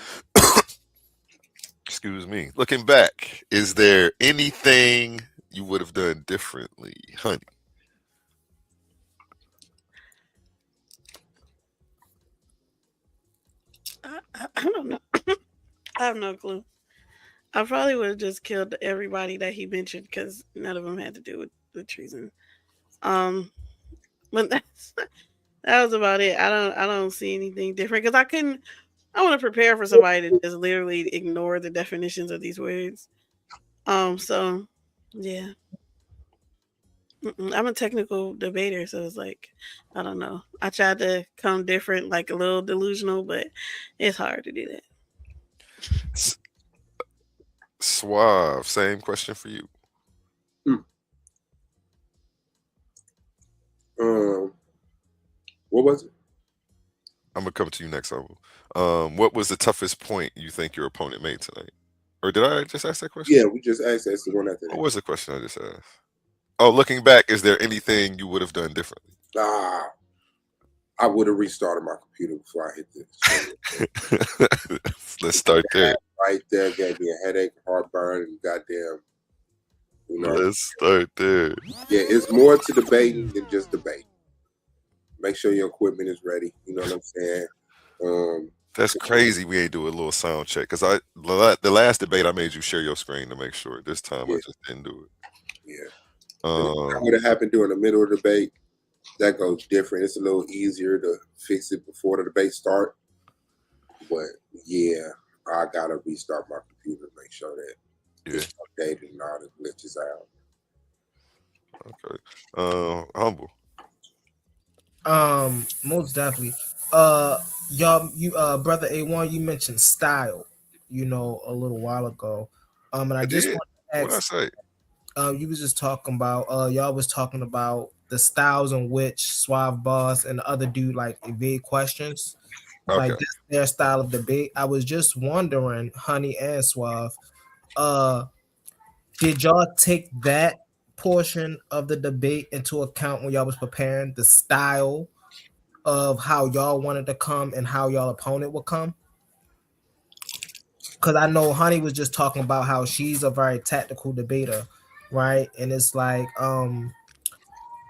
Excuse me. Looking back, is there anything you would have done differently, Honey? I don't know. I have no clue. I probably would have just killed everybody that he mentioned because none of them had to do with treason. Um, but that was about it. I don't see anything different because I couldn't. I want to prepare for somebody to just literally ignore the definitions of these words. So yeah, I'm a technical debater, so it's like I don't know. I tried to come different, like a little delusional, but it's hard to do that. S- Suave, same question for you. Hmm. What was it? I'm gonna come to you next, Uncle. What was the toughest point you think your opponent made tonight? Or did I just ask that question? Yeah, we just asked. That's the one after What that. was the question I just asked? Oh, looking back, is there anything you would have done differently? Ah, I would have restarted my computer before I hit this. Let's start there. Right there gave me a headache, heartburn, and goddamn, you know. Let's start there. Yeah, it's more to debating than just debate. Make sure your equipment is ready. You know what I'm saying? That's crazy. We ain't do a little sound check because the last debate I made you share your screen to make sure. This time I Yeah. just didn't do it. Yeah. That would have happened during the middle of the debate. That goes different. It's a little easier to fix it before the debate start. But yeah, I gotta restart my computer to make sure that it's updated and all the glitches out. Okay. Humble. Most definitely. Y'all, brother A1, you mentioned style, a little while ago. And I I just did. want to What I ask, say? you was just talking about, y'all was talking about the styles in which Suave Boss and the other dude like evade questions, like Okay. this their style of debate. I was just wondering, Honey and Suave, uh, did y'all take that portion of the debate into account when y'all was preparing the style of how y'all wanted to come and how y'all opponent would come? Because I know Honey was just talking about how she's a very tactical debater, right? And it's like,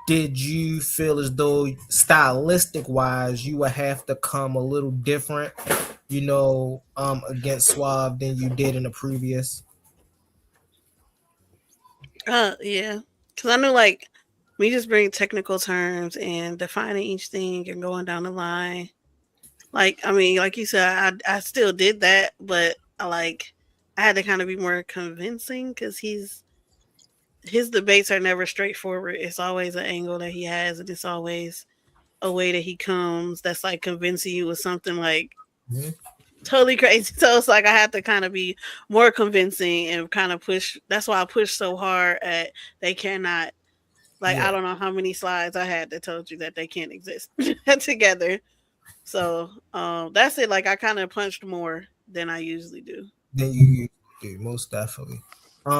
did you feel as though stylistic wise you would have to come a little different, against Suave than you did in the previous? Yeah, because I knew like me just bring technical terms and defining each thing and going down the line. Like I mean, like you said, I still did that, but I had to kind of be more convincing because his debates are never straightforward. It's always an angle that he has, and it's always a way that he comes that's like convincing you with something like Mm-hmm. totally crazy. So it's like I had to kind of be more convincing and kind of push. That's why I pushed so hard at they cannot. Like I Yeah. don't know how many slides I had that told you that they can't exist together. So that's it. Like I kind of punched more than I usually do. Then you do, most definitely.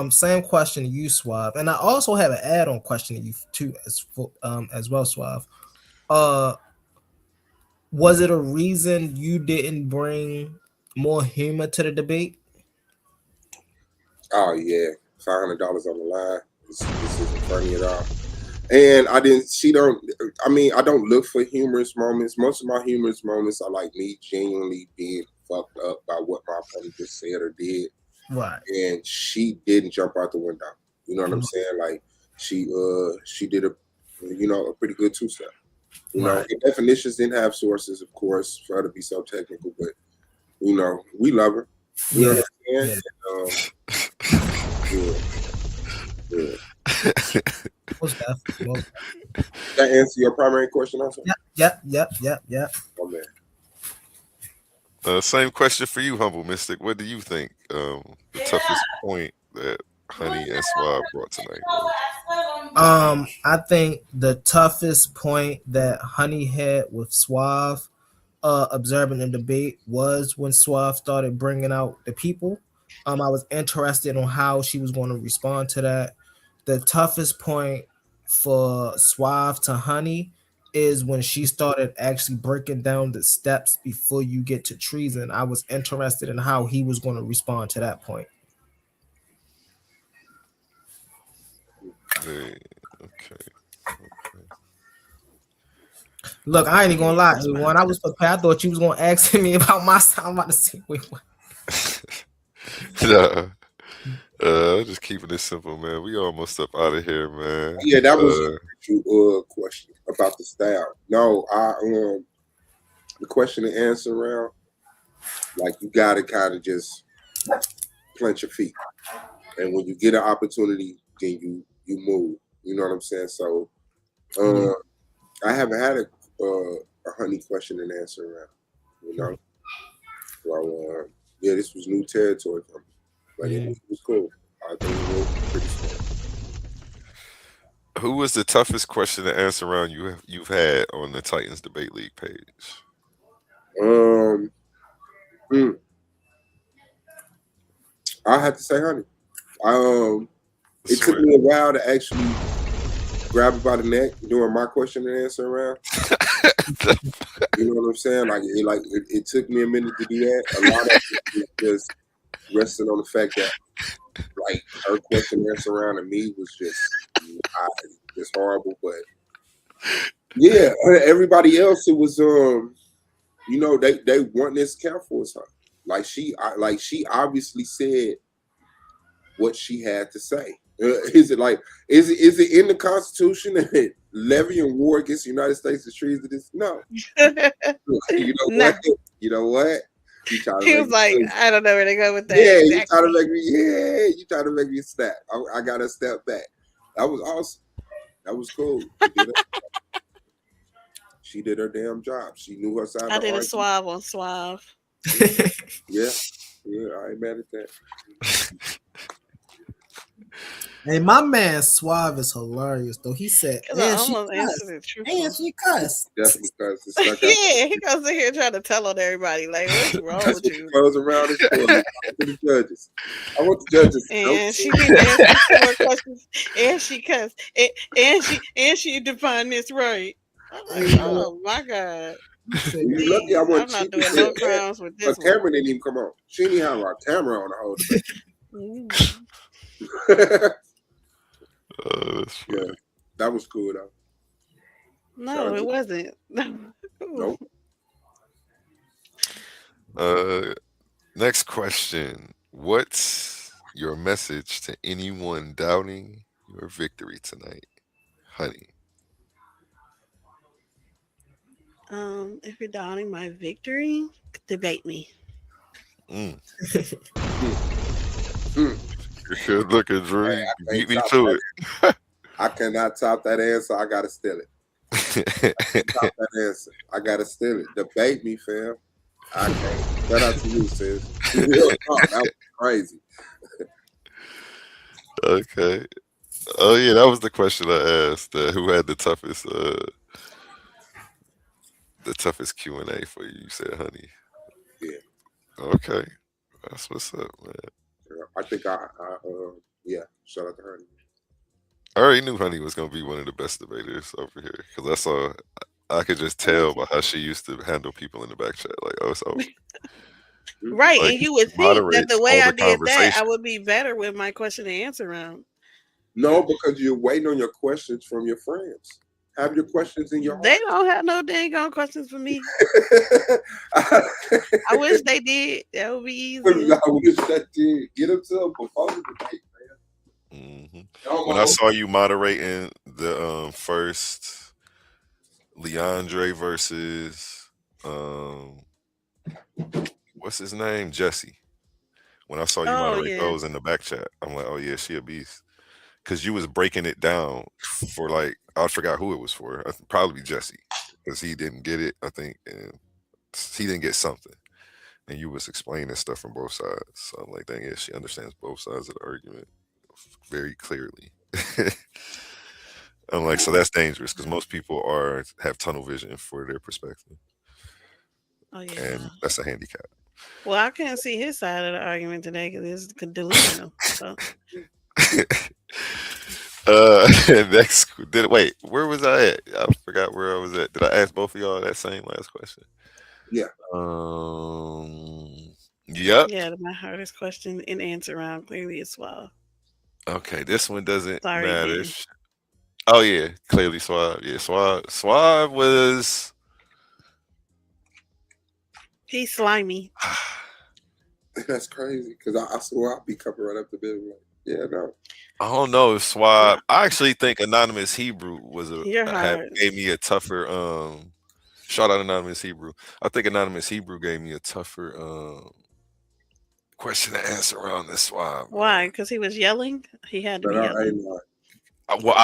Same question to you, Suave, and I also have an add-on question to you too, as well, Suave. Uh, was it a reason you didn't bring more humor to the debate? Oh yeah, $500 on the line. This isn't funny at all. And I didn't. She don't. I mean, I don't look for humorous moments. Most of my humorous moments are like me genuinely being fucked up by what my opponent just said or did. Right. And she didn't jump out the window. You know what I'm saying? Like she did a pretty good two step. Right. The definitions didn't have sources, of course, for her to be so technical, but we love her. You know what I'm saying? Yeah. Yeah. Most definitely. Most That answer your primary question also? Yep. Oh man. Same question for you, Humble Mystic. What do you think the toughest point that Honey and Suave brought tonight was? I think the toughest point that Honey had with Suave, observing the debate, was when Suave started bringing out the people. I was interested on how she was going to respond to that. The toughest point for Suave to Honey is when she started actually breaking down the steps before you get to treason. I was interested in how he was going to respond to that point. Okay. Look, I ain't even gonna lie. When I was prepared, I thought you was gonna ask me about my son. I'm about to say, wait, what? Nah. Just keeping it simple, man. We almost up out of here, man. Yeah, that was a question about the style. No, the question and answer round, like you gotta kind of just plant your feet, and when you get an opportunity, then you move. You know what I'm saying? So, I haven't had a Honey question and answer round. So yeah, this was new territory for me, but it was cool. I think it was pretty smart. Who was the toughest question to answer round you've had on the Titans Debate League page? I have to say Honey. It took me a while to actually grab her by the neck during my question and answer round. You know what I'm saying? It took me a minute to do that. A lot of it was just resting on the fact that like her question and answer round and me was just horrible. But yeah, everybody else it was they want this count for us. She obviously said what she had to say. Is it in the Constitution that levy and war against the United States is treasonous? No. You know what? He was like, I don't know where to go with that. Yeah, exactly. You try to make me snap. I got to step back. That was awesome. That was cool. She did her damn job. She knew her side. I did a Suave on Suave. Yeah, I ain't mad at that. Hey, my man Suave is hilarious though. He said, "And she cussed." Definitely cussed. Yeah, he goes in here trying to tell on everybody. Like, what's wrong with you? Close around this corner. The judges. I want the judges. And she didn't answer 4 questions. And she cussed. And she defined this right. I'm like, oh my God. You lucky I'm not doing no crimes with this. Her camera didn't even come on. She didn't have our camera on the whole debate. Yeah, that was cool though. No, it wasn't. Nope. Next question. What's your message to anyone doubting your victory tonight, Honey? If you're doubting my victory, debate me. Good looking, Drew. You beat me to it. I cannot top that answer. I gotta steal it. Top that answer. I gotta steal it. Debate me, fam. I can't. Shout out to you, sis. That was crazy. Okay. Oh yeah, that was the question I asked. Who had the toughest Q&A for you? You said Honey. Yeah. Okay. That's what's up, man. I think shout out to Honey. I already knew Honey was gonna be one of the best debaters over here because I could just tell by how she used to handle people in the back chat. Like, oh, so Right, Like and he you would think that the moderates way all I the did that, I conversation. would be better with my question and answer round. No, because you're waiting on your questions from your friends. Have your questions in your They don't have no dang on questions for me. heart. I wish they did. That would be easier. I wish that did. Get them to before the debate, man. hmm Y'all When I know. saw you moderating the first Leandre versus what's his name? Jesse. When I saw you Oh moderate yeah. those in the back chat, I'm like, oh yeah, she a beast. Cause you was breaking it down for like I forgot who it was for. Probably Jesse, because he didn't get it. I think, and he didn't get something, and you was explaining stuff from both sides. So I'm like, dang it, she understands both sides of the argument very clearly. I'm like, so that's dangerous because most people have tunnel vision for their perspective, Oh yeah. and that's a handicap. Well, I couldn't see his side of the argument today because it's delusional. So Next, wait, where was I at? I forgot where I was at. Did I ask both of y'all that same last question? Yeah. Yep. yeah, my hardest question and answer round clearly is Suave. Okay, this one doesn't Sorry, matter. Ben. Oh yeah, clearly Suave. Yeah, Suave was. He's slimy. That's crazy because I swear I'll be coming right up the bed. Like, yeah, no. I don't know if Suave. I actually think Anonymous Hebrew was You're hard. gave me a tougher. Shout out Anonymous Hebrew. I think Anonymous Hebrew gave me a tougher question to answer around this Suave. Why? Because he was yelling. He had to But be I yelling. ain't lying. Well,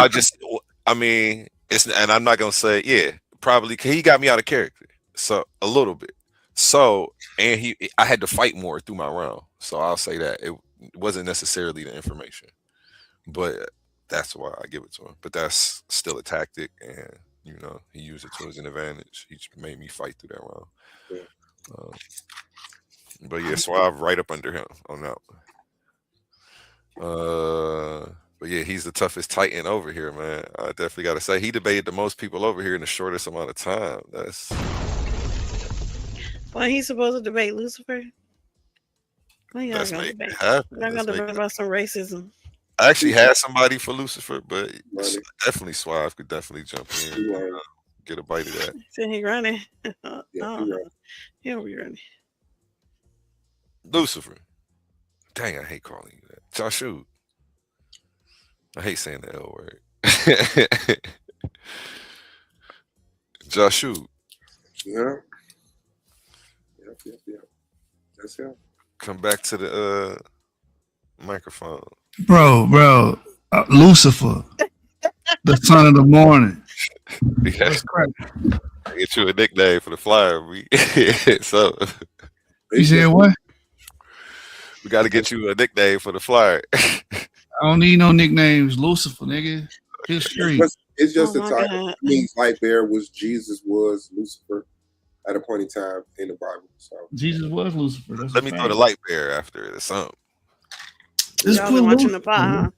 I mean, and I'm not gonna say, yeah, probably he got me out of character, so a little bit. So, and I had to fight more through my round, so I'll say that it wasn't necessarily the information, but that's why I give it to him. But that's still a tactic, and he used it to his advantage. He made me fight through that round. Yeah. But yeah, Suave right up under him on that one. But yeah, he's the toughest Titan over here, man. I definitely got to say he debated the most people over here in the shortest amount of time. Well, he's supposed to debate Lucifer. When y'all Let's gonna make debate? it happen. Y'all gonna debate about some racism? I actually had somebody for Lucifer, but Money. definitely Suave could definitely jump in, Right. get a bite of that. Said he running. Yeah, Oh, you're right. he'll be running. Lucifer. Dang, I hate calling you that. Joshua. I hate saying the L word. Joshua. Yeah. Yep. That's him. Come back to the microphone. Bro, Lucifer, the son of the morning. Yeah. That's crazy. Get you a nickname for the flyer. So You said what? we got to get you a nickname for the flyer. I don't need no nicknames. Lucifer, nigga. History. It's just Oh a my title. God. It means light bearer was Jesus was Lucifer at a point in time in the Bible. So Jesus was Lucifer. That's Let me throw the light bearer after it or something. Just Y'all put been watching Lucifer. the pot, huh?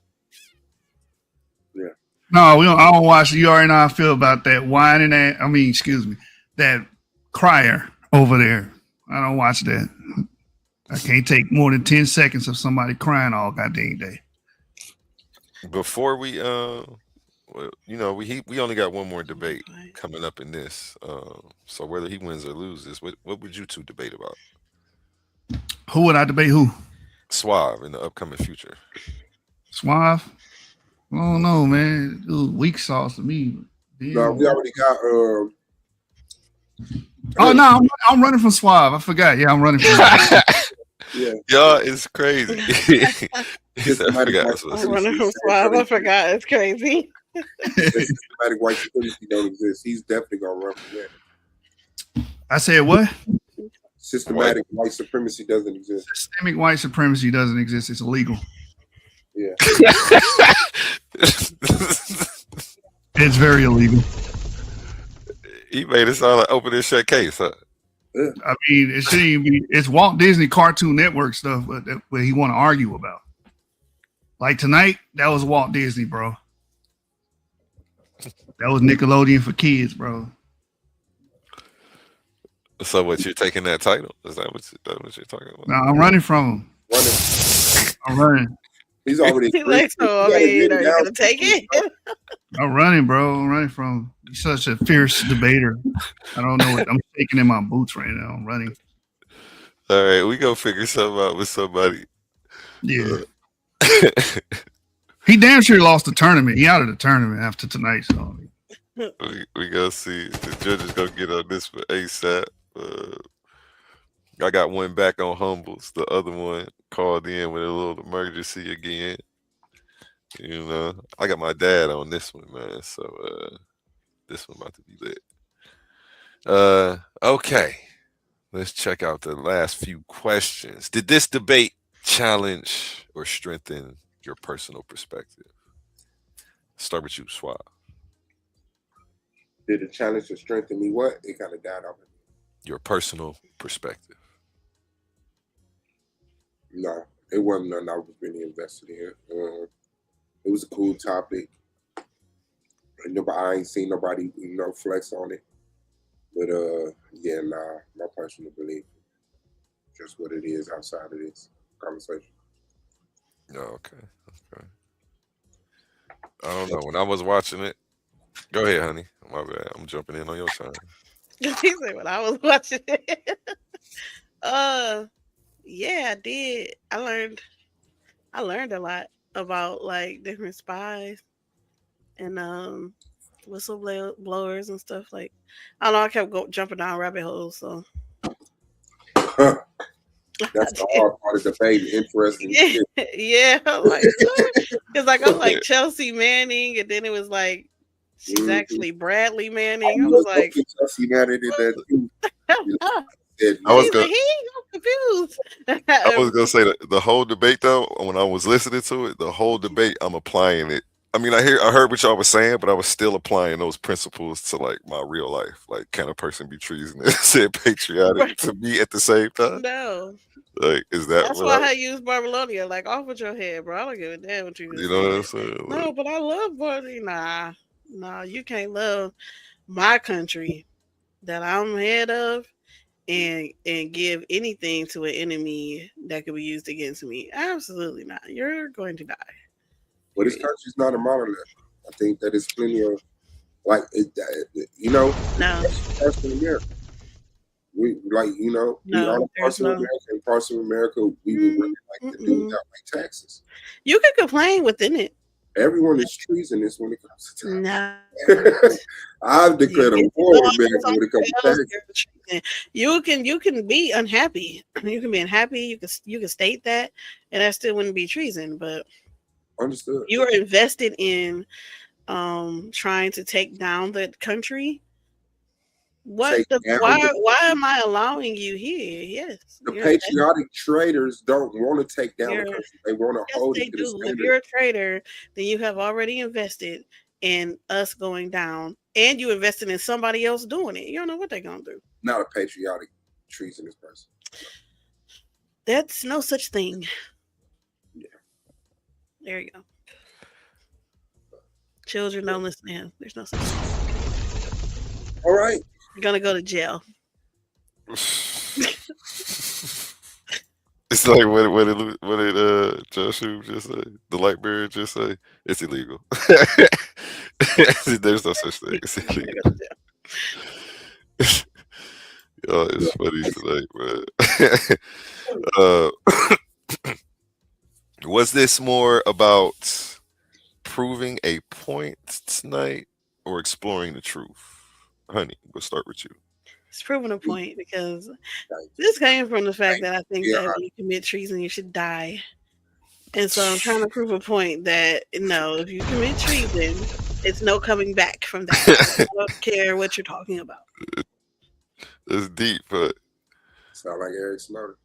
yeah. No, we don't. I don't watch. You already know how I feel about that whining. That crier over there. I don't watch that. I can't take more than 10 seconds of somebody crying all goddamn day. Before we we only got one more debate Right. coming up in this. So whether he wins or loses, what would you two debate about? Who would I debate? Who? Suave in the upcoming future. Suave? I don't know, man. It was weak sauce to me. No, we already got Oh no, I'm running from Suave. I forgot. Yeah, I'm running from yeah. Y'all is crazy. I'm running from Suave. I forgot. It's crazy. Systematic white supremacy don't exist. He's definitely gonna run from that. I said what? Systematic white supremacy doesn't exist. Systemic white supremacy doesn't exist. It's illegal. Yeah. It's very illegal. He made it sound like open and shut case, huh? I mean, it shouldn't even be. It's Walt Disney Cartoon Network stuff, but what he want to argue about. Like tonight, that was Walt Disney, bro. That was Nickelodeon for kids, bro. So what, you're taking that title? Is that what you're talking No, about? I'm running from him. Running. I'm running. He's already He's agreed. like, so I He got it mean, written are you down. gonna take it? I'm running, bro. I'm running from him. He's such a fierce debater. I don't know what I'm shaking in my boots right now. I'm running. All right, we go figure something out with somebody. Yeah. Uh, He damn sure lost the tournament. He out of the tournament after tonight. So we gonna see. The judges gonna get on this for ASAP. I got one back on Humbles. The other one called in with a little emergency again. You know, I got my dad on this one, man. So this one about to be lit. Okay. Let's check out the last few questions. Did this debate challenge or strengthen your personal perspective? Start with you, Suave. Did the challenge to strengthen me? What? It kind of died off. Your personal perspective. No, it wasn't nothing I was really invested in. It was a cool topic. I ain't seen nobody, flex on it. But yeah, nah, my personal belief, just what it is outside of this conversation. Oh, okay. Okay. I don't know. When I was watching it, go ahead, honey. My bad. I'm jumping in on your time. He said when I was watching it. Yeah, I did. I learned a lot about like different spies and whistleblowers and stuff. Like I don't know, I kept jumping down rabbit holes. So That's the hard part of debating. Interesting. yeah, Shit. yeah. I'm like, because like I'm like Chelsea Manning, and then it was like she's actually Bradley Manning. I was like, Chelsea Manning did that too. I was he's gonna like, I'm confused. I was gonna say that the whole debate though, when I was listening to it, the whole debate, I'm applying it. I mean, I heard what y'all was saying, but I was still applying those principles to like my real life. Like, can a person be treasonous and patriotic to me at the same time? No. Like, is that That's what why I? I use Barbelonia. Like, off with your head, bro. I don't give a damn what you You just know what I'm said. saying? Like, No, but I love Barbelonia. Nah, you can't love my country that I'm head of and give anything to an enemy that could be used against me. Absolutely not. You're going to die. But this Period. country's not a monolith. I think that there's plenty of No, parts of America. We we no, are there's parts of no. America, and parts of America we would really like to do Mm-mm. without like taxes. You can complain within it. Everyone is treasonous when it comes to No. taxes. I've declared a war on America when it comes to else taxes. you're treating. You can be unhappy. You can be unhappy. You can state that, and that still wouldn't be treason. But Understood. you are invested in trying to take down the country. What Take the down why am I allowing you here? Yes, the you're patriotic traders don't want to take down the you're country. They want to yes hold they it to the do. If standard. you're a trader, then you have already invested in us going down, and you invested in somebody else doing it. You don't know what they're gonna do. Not a patriotic treasonous person. That's no such thing. Yeah. There you go. Children don't listen to him. There's no such thing. All right. You're gonna go to jail. it's like what did Joshua just say? The light bearer just say it's illegal. There's no such thing. It's You're gonna illegal. go to jail. Oh, it's funny tonight, man. Was this more about proving a point tonight or exploring the truth? Honey, we'll start with you. It's proving a point because this came from the fact that I think Yeah. that when you commit treason, you should die. And so I'm trying to prove a point that no, if you commit treason, it's no coming back from that. I don't care what you're talking about. It's deep, but Sound like Eric Snowden.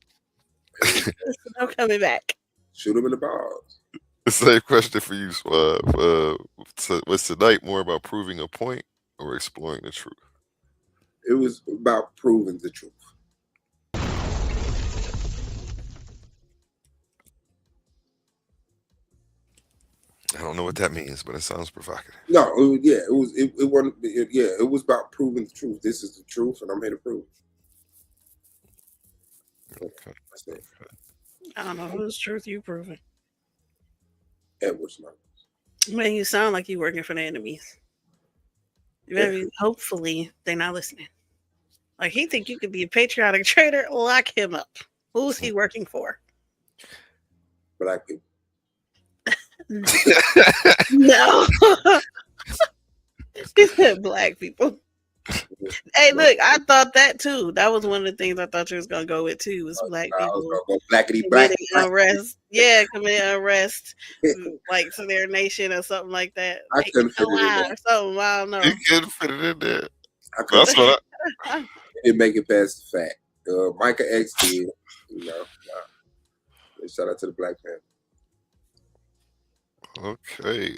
There's no coming back. Shoot him in the balls. the same question for you, Suave. Was tonight more about proving a point or exploring the truth? It was about proving the truth. I don't know what that means, but it sounds provocative. No, it wasn't. It was about proving the truth. This is the truth, and I'm here to prove it. Okay. That's it. I don't know whose truth you proving. Edward's not. Man, you sound like you working for the enemies. Maybe, hopefully, they're not listening. Like he think you could be a patriotic traitor, lock him up. Who's he working for? Black people. No. He said black people. Hey, look, I thought that too. That was one of the things I thought you was gonna go with too. Was black I people was gonna go blackity black. committing unrest? Yeah, committing unrest, like to their nation or something like that. I Take couldn't it fit it in alive there. or something. I don't know. You couldn't fit it in there. I couldn't. That's what Didn't make it past the fact. Micah X did. You know. Shout out to the Black Panther. Okay.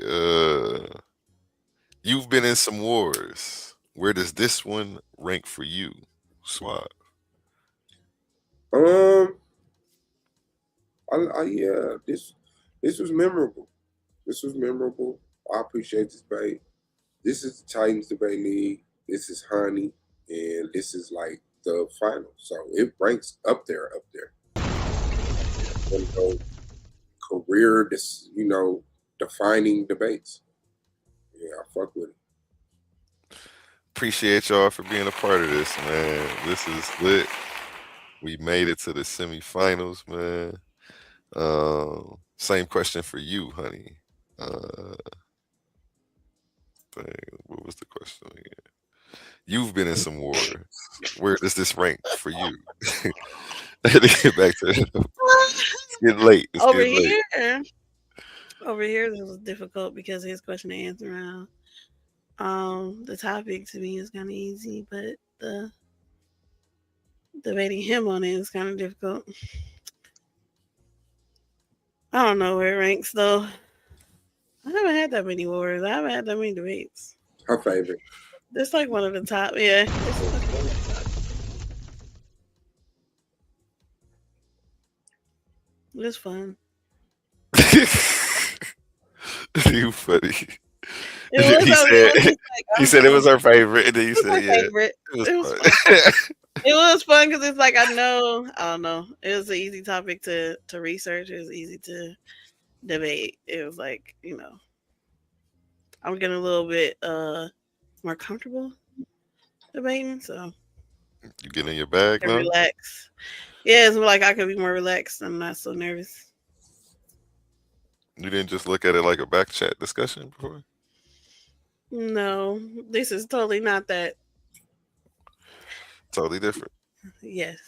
You've been in some wars. Where does this one rank for you, Suave? Yeah, this was memorable. This was memorable. I appreciate this debate. This is the Titans debate league. This is Honey, and this is like the final. So it ranks up there. One of those career, defining debates. Yeah, I fuck with it. Appreciate y'all for being a part of this, man. This is lit. We made it to the semifinals, man. Same question for you, Honey. What was the question again? You've been in some wars. Where does this rank for you? To get back to it. It's getting late. It's Over getting late. here, over here, this was difficult because his question and answer round. The topic to me is kind of easy, but the debating him on it is kind of difficult. I don't know where it ranks though. I haven't had that many wars. I haven't had that many debates. Her favorite. It's like one of the top. Yeah. It's fun. You funny. It was, He I mean, said he said it was her favorite, and then you It was my said, "Yeah, favorite. it was It was fun." fun. It was fun because it's like I don't know. It was an easy topic to research. It was easy to debate. It was like I'm getting a little bit more comfortable debating, so You get in your bag I now. relax. Yeah, it's like I could be more relaxed. I'm not so nervous. You didn't just look at it like a back chat discussion before. No, this is totally not that. Totally different. Yes,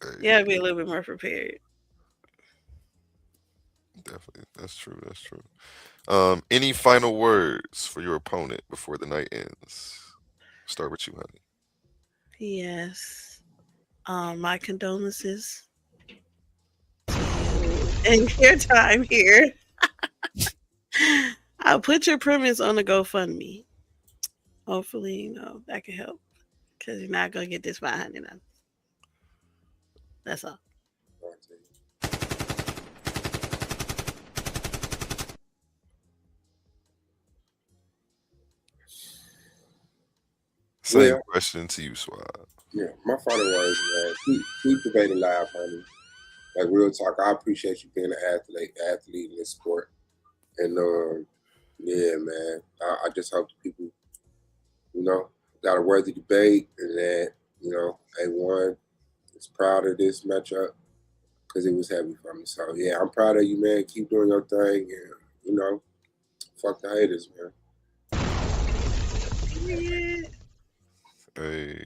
Hey, yeah, I'd be a little bit more prepared. definitely, that's true. That's true. Any final words for your opponent before the night ends? Start with you, Honey. Yes. My condolences and your time here. I'll put your premise on the GoFundMe. Hopefully, that can help because you're not gonna get this behind it. That's all. Same Yeah. question to you, Suave. Yeah, my final words, man. Keep debating live, Honey. Like real talk, I appreciate you being an athlete in this sport. And yeah, man. I just hope the people, got a worthy debate and that, A1 is proud of this matchup because it was heavy for me. So yeah, I'm proud of you, man. Keep doing your thing and fuck the haters, man. Yeah. Hey.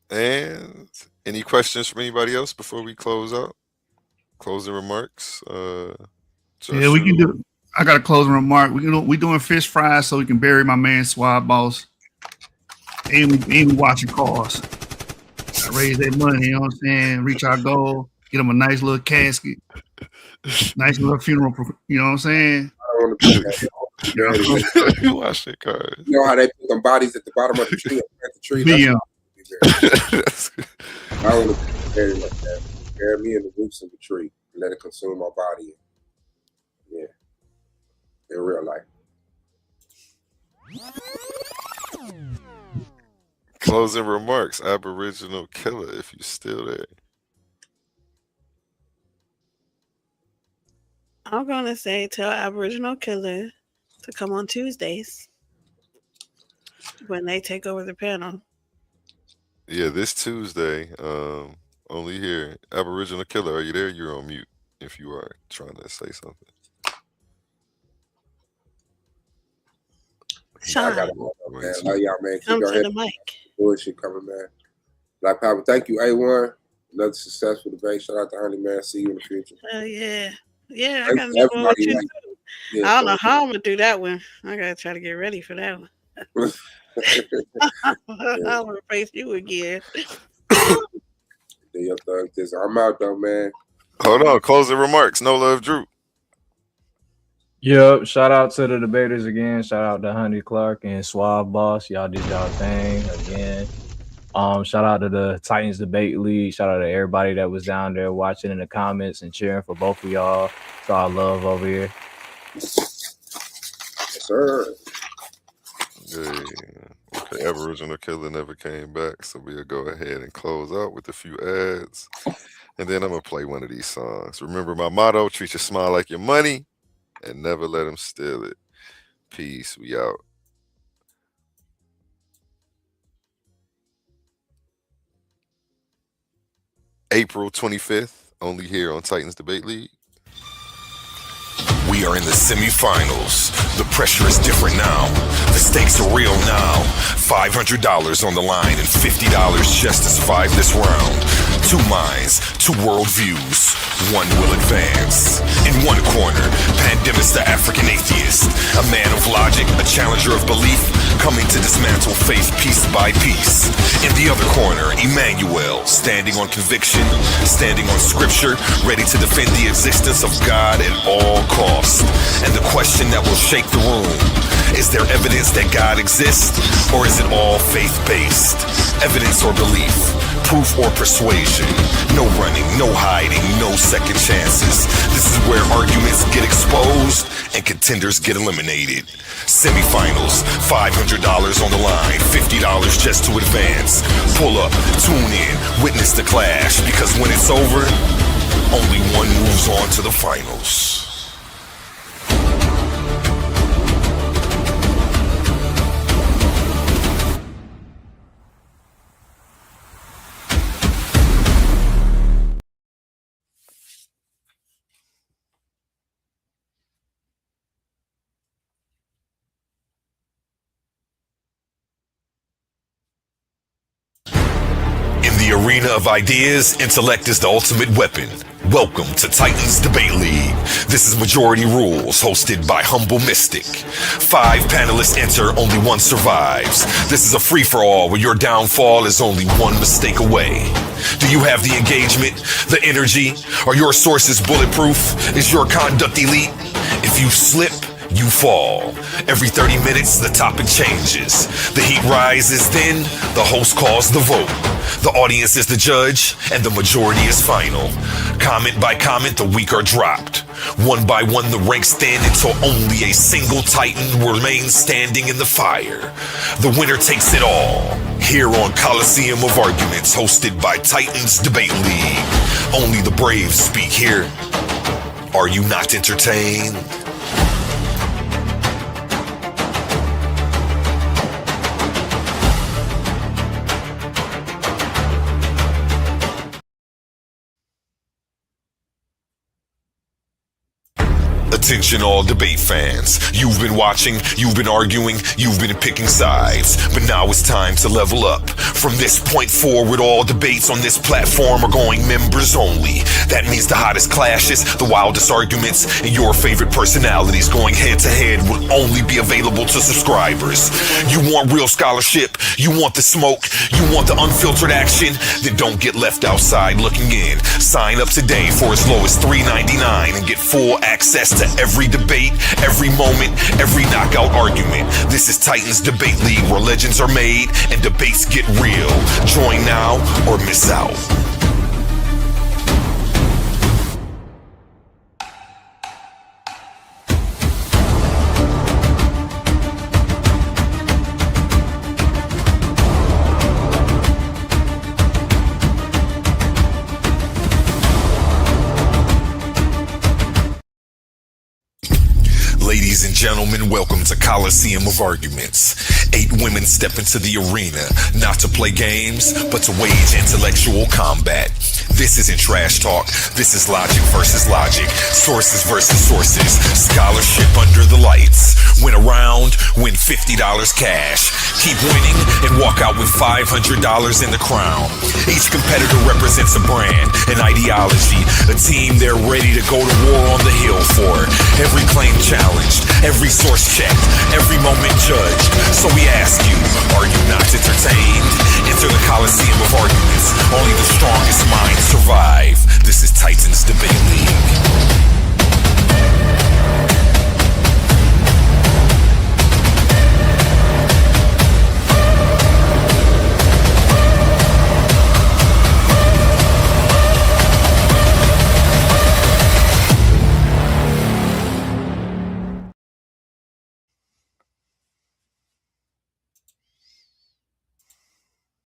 And any questions from anybody else before we close out? Closing remarks. Yeah, we can do. I got a closing remark. We doing fish fries so we can bury my man Suave Bos. And we watching cars. Raise that money, you know what I'm saying? Reach our goal. Get them a nice little casket. Nice little funeral, you know what I'm saying? I don't want to be that. You watch that card. You know how they put them bodies at the bottom of the tree, at the tree. Yeah. I want to be buried like that. Bury me in the roots of the tree and let it consume my body. Yeah, in real life. Closing remarks, Aboriginal Killer, if you're still there. I'm gonna say tell Aboriginal Killer to come on Tuesdays when they take over the panel. Yeah, this Tuesday, only here. Aboriginal Killer, are you there? You're on mute if you are trying to say something. I Sean, gotta go, man. Love y'all, man. Keep come your to head the mic. bullshit coming, man. Black Power, thank you, A1. Another successful debate. Shout out to Honey, man. See you in the future. Yeah. Yeah, I Thank got another one with everybody. you Like, too. yeah, I don't know how I'm gonna do that one. I gotta try to get ready for that one. I'm gonna face you again. do your thing. I'm out though, man. Hold on, closing remarks. No love, Drew. Yep. Shout out to the debaters again. Shout out to Honey Clark and Suave Boss. Y'all did y'all thing again. Shout out to the Titans Debate League. Shout out to everybody that was down there watching in the comments and cheering for both of y'all. It's all love over here. Yes, sir. Yeah. Okay, Aboriginal Killer never came back, so we'll go ahead and close out with a few ads. And then I'm going to play one of these songs. Remember my motto, treat your smile like your money and never let them steal it. Peace. We out. April 25th, only here on Titans Debate League. We are in the semifinals. The pressure is different now. The stakes are real now. $500 on the line and $50 just to survive this round. Two minds, two worldviews. One will advance. In one corner, Pandemics the African atheist. A man of logic, a challenger of belief, coming to dismantle faith piece by piece. In the other corner, Emmanuel, standing on conviction, standing on scripture, ready to defend the existence of God at all costs. And the question that will shake the room, is there evidence that God exists, or is it all faith-based? Evidence or belief, proof or persuasion, no running, no hiding, no second chances. This is where arguments get exposed and contenders get eliminated. Semifinals, $500 on the line, $50 just to advance. Pull up, tune in, witness the clash, because when it's over, only one moves on to the finals. In the arena of ideas, intellect is the ultimate weapon. Welcome to Titans Debate League. This is Majority Rules, hosted by Humble Mystic. 5 panelists enter, only one survives. This is a free-for-all where your downfall is only one mistake away. Do you have the engagement, the energy? Are your sources bulletproof? Is your conduct elite? If you slip, you fall. Every 30 minutes, the topic changes. The heat rises, then the host calls the vote. The audience is the judge, and the majority is final. Comment by comment, the weak are dropped. One by one, the ranks stand until only a single Titan remains standing in the fire. The winner takes it all. Here on Coliseum of Arguments, hosted by Titans Debate League. Only the brave speak here. Are you not entertained? Attention all debate fans. You've been watching, you've been arguing, you've been picking sides. But now it's time to level up. From this point forward, all debates on this platform are going members only. That means the hottest clashes, the wildest arguments, and your favorite personalities going head to head will only be available to subscribers. You want real scholarship, you want the smoke, you want the unfiltered action, then don't get left outside looking in. Sign up today for as low as $3.99 and get full access to every debate, every moment, every knockout argument. This is Titans Debate League, where legends are made and debates get real. Join now or miss out. gentlemen, welcome to Coliseum of Arguments. 8 women step into the arena, not to play games, but to wage intellectual combat. This isn't trash talk, this is logic versus logic, sources versus sources, scholarship under the lights. Win a round, win $50 cash. Keep winning and walk out with $500 in the crown. Each competitor represents a brand, an ideology, a team they're ready to go to war on the hill for. Every claim challenged, every source checked, every moment judged. So we ask you, are you not entertained? Enter the Coliseum of Arguments. Only the strongest minds survive. This is Titans Debate League.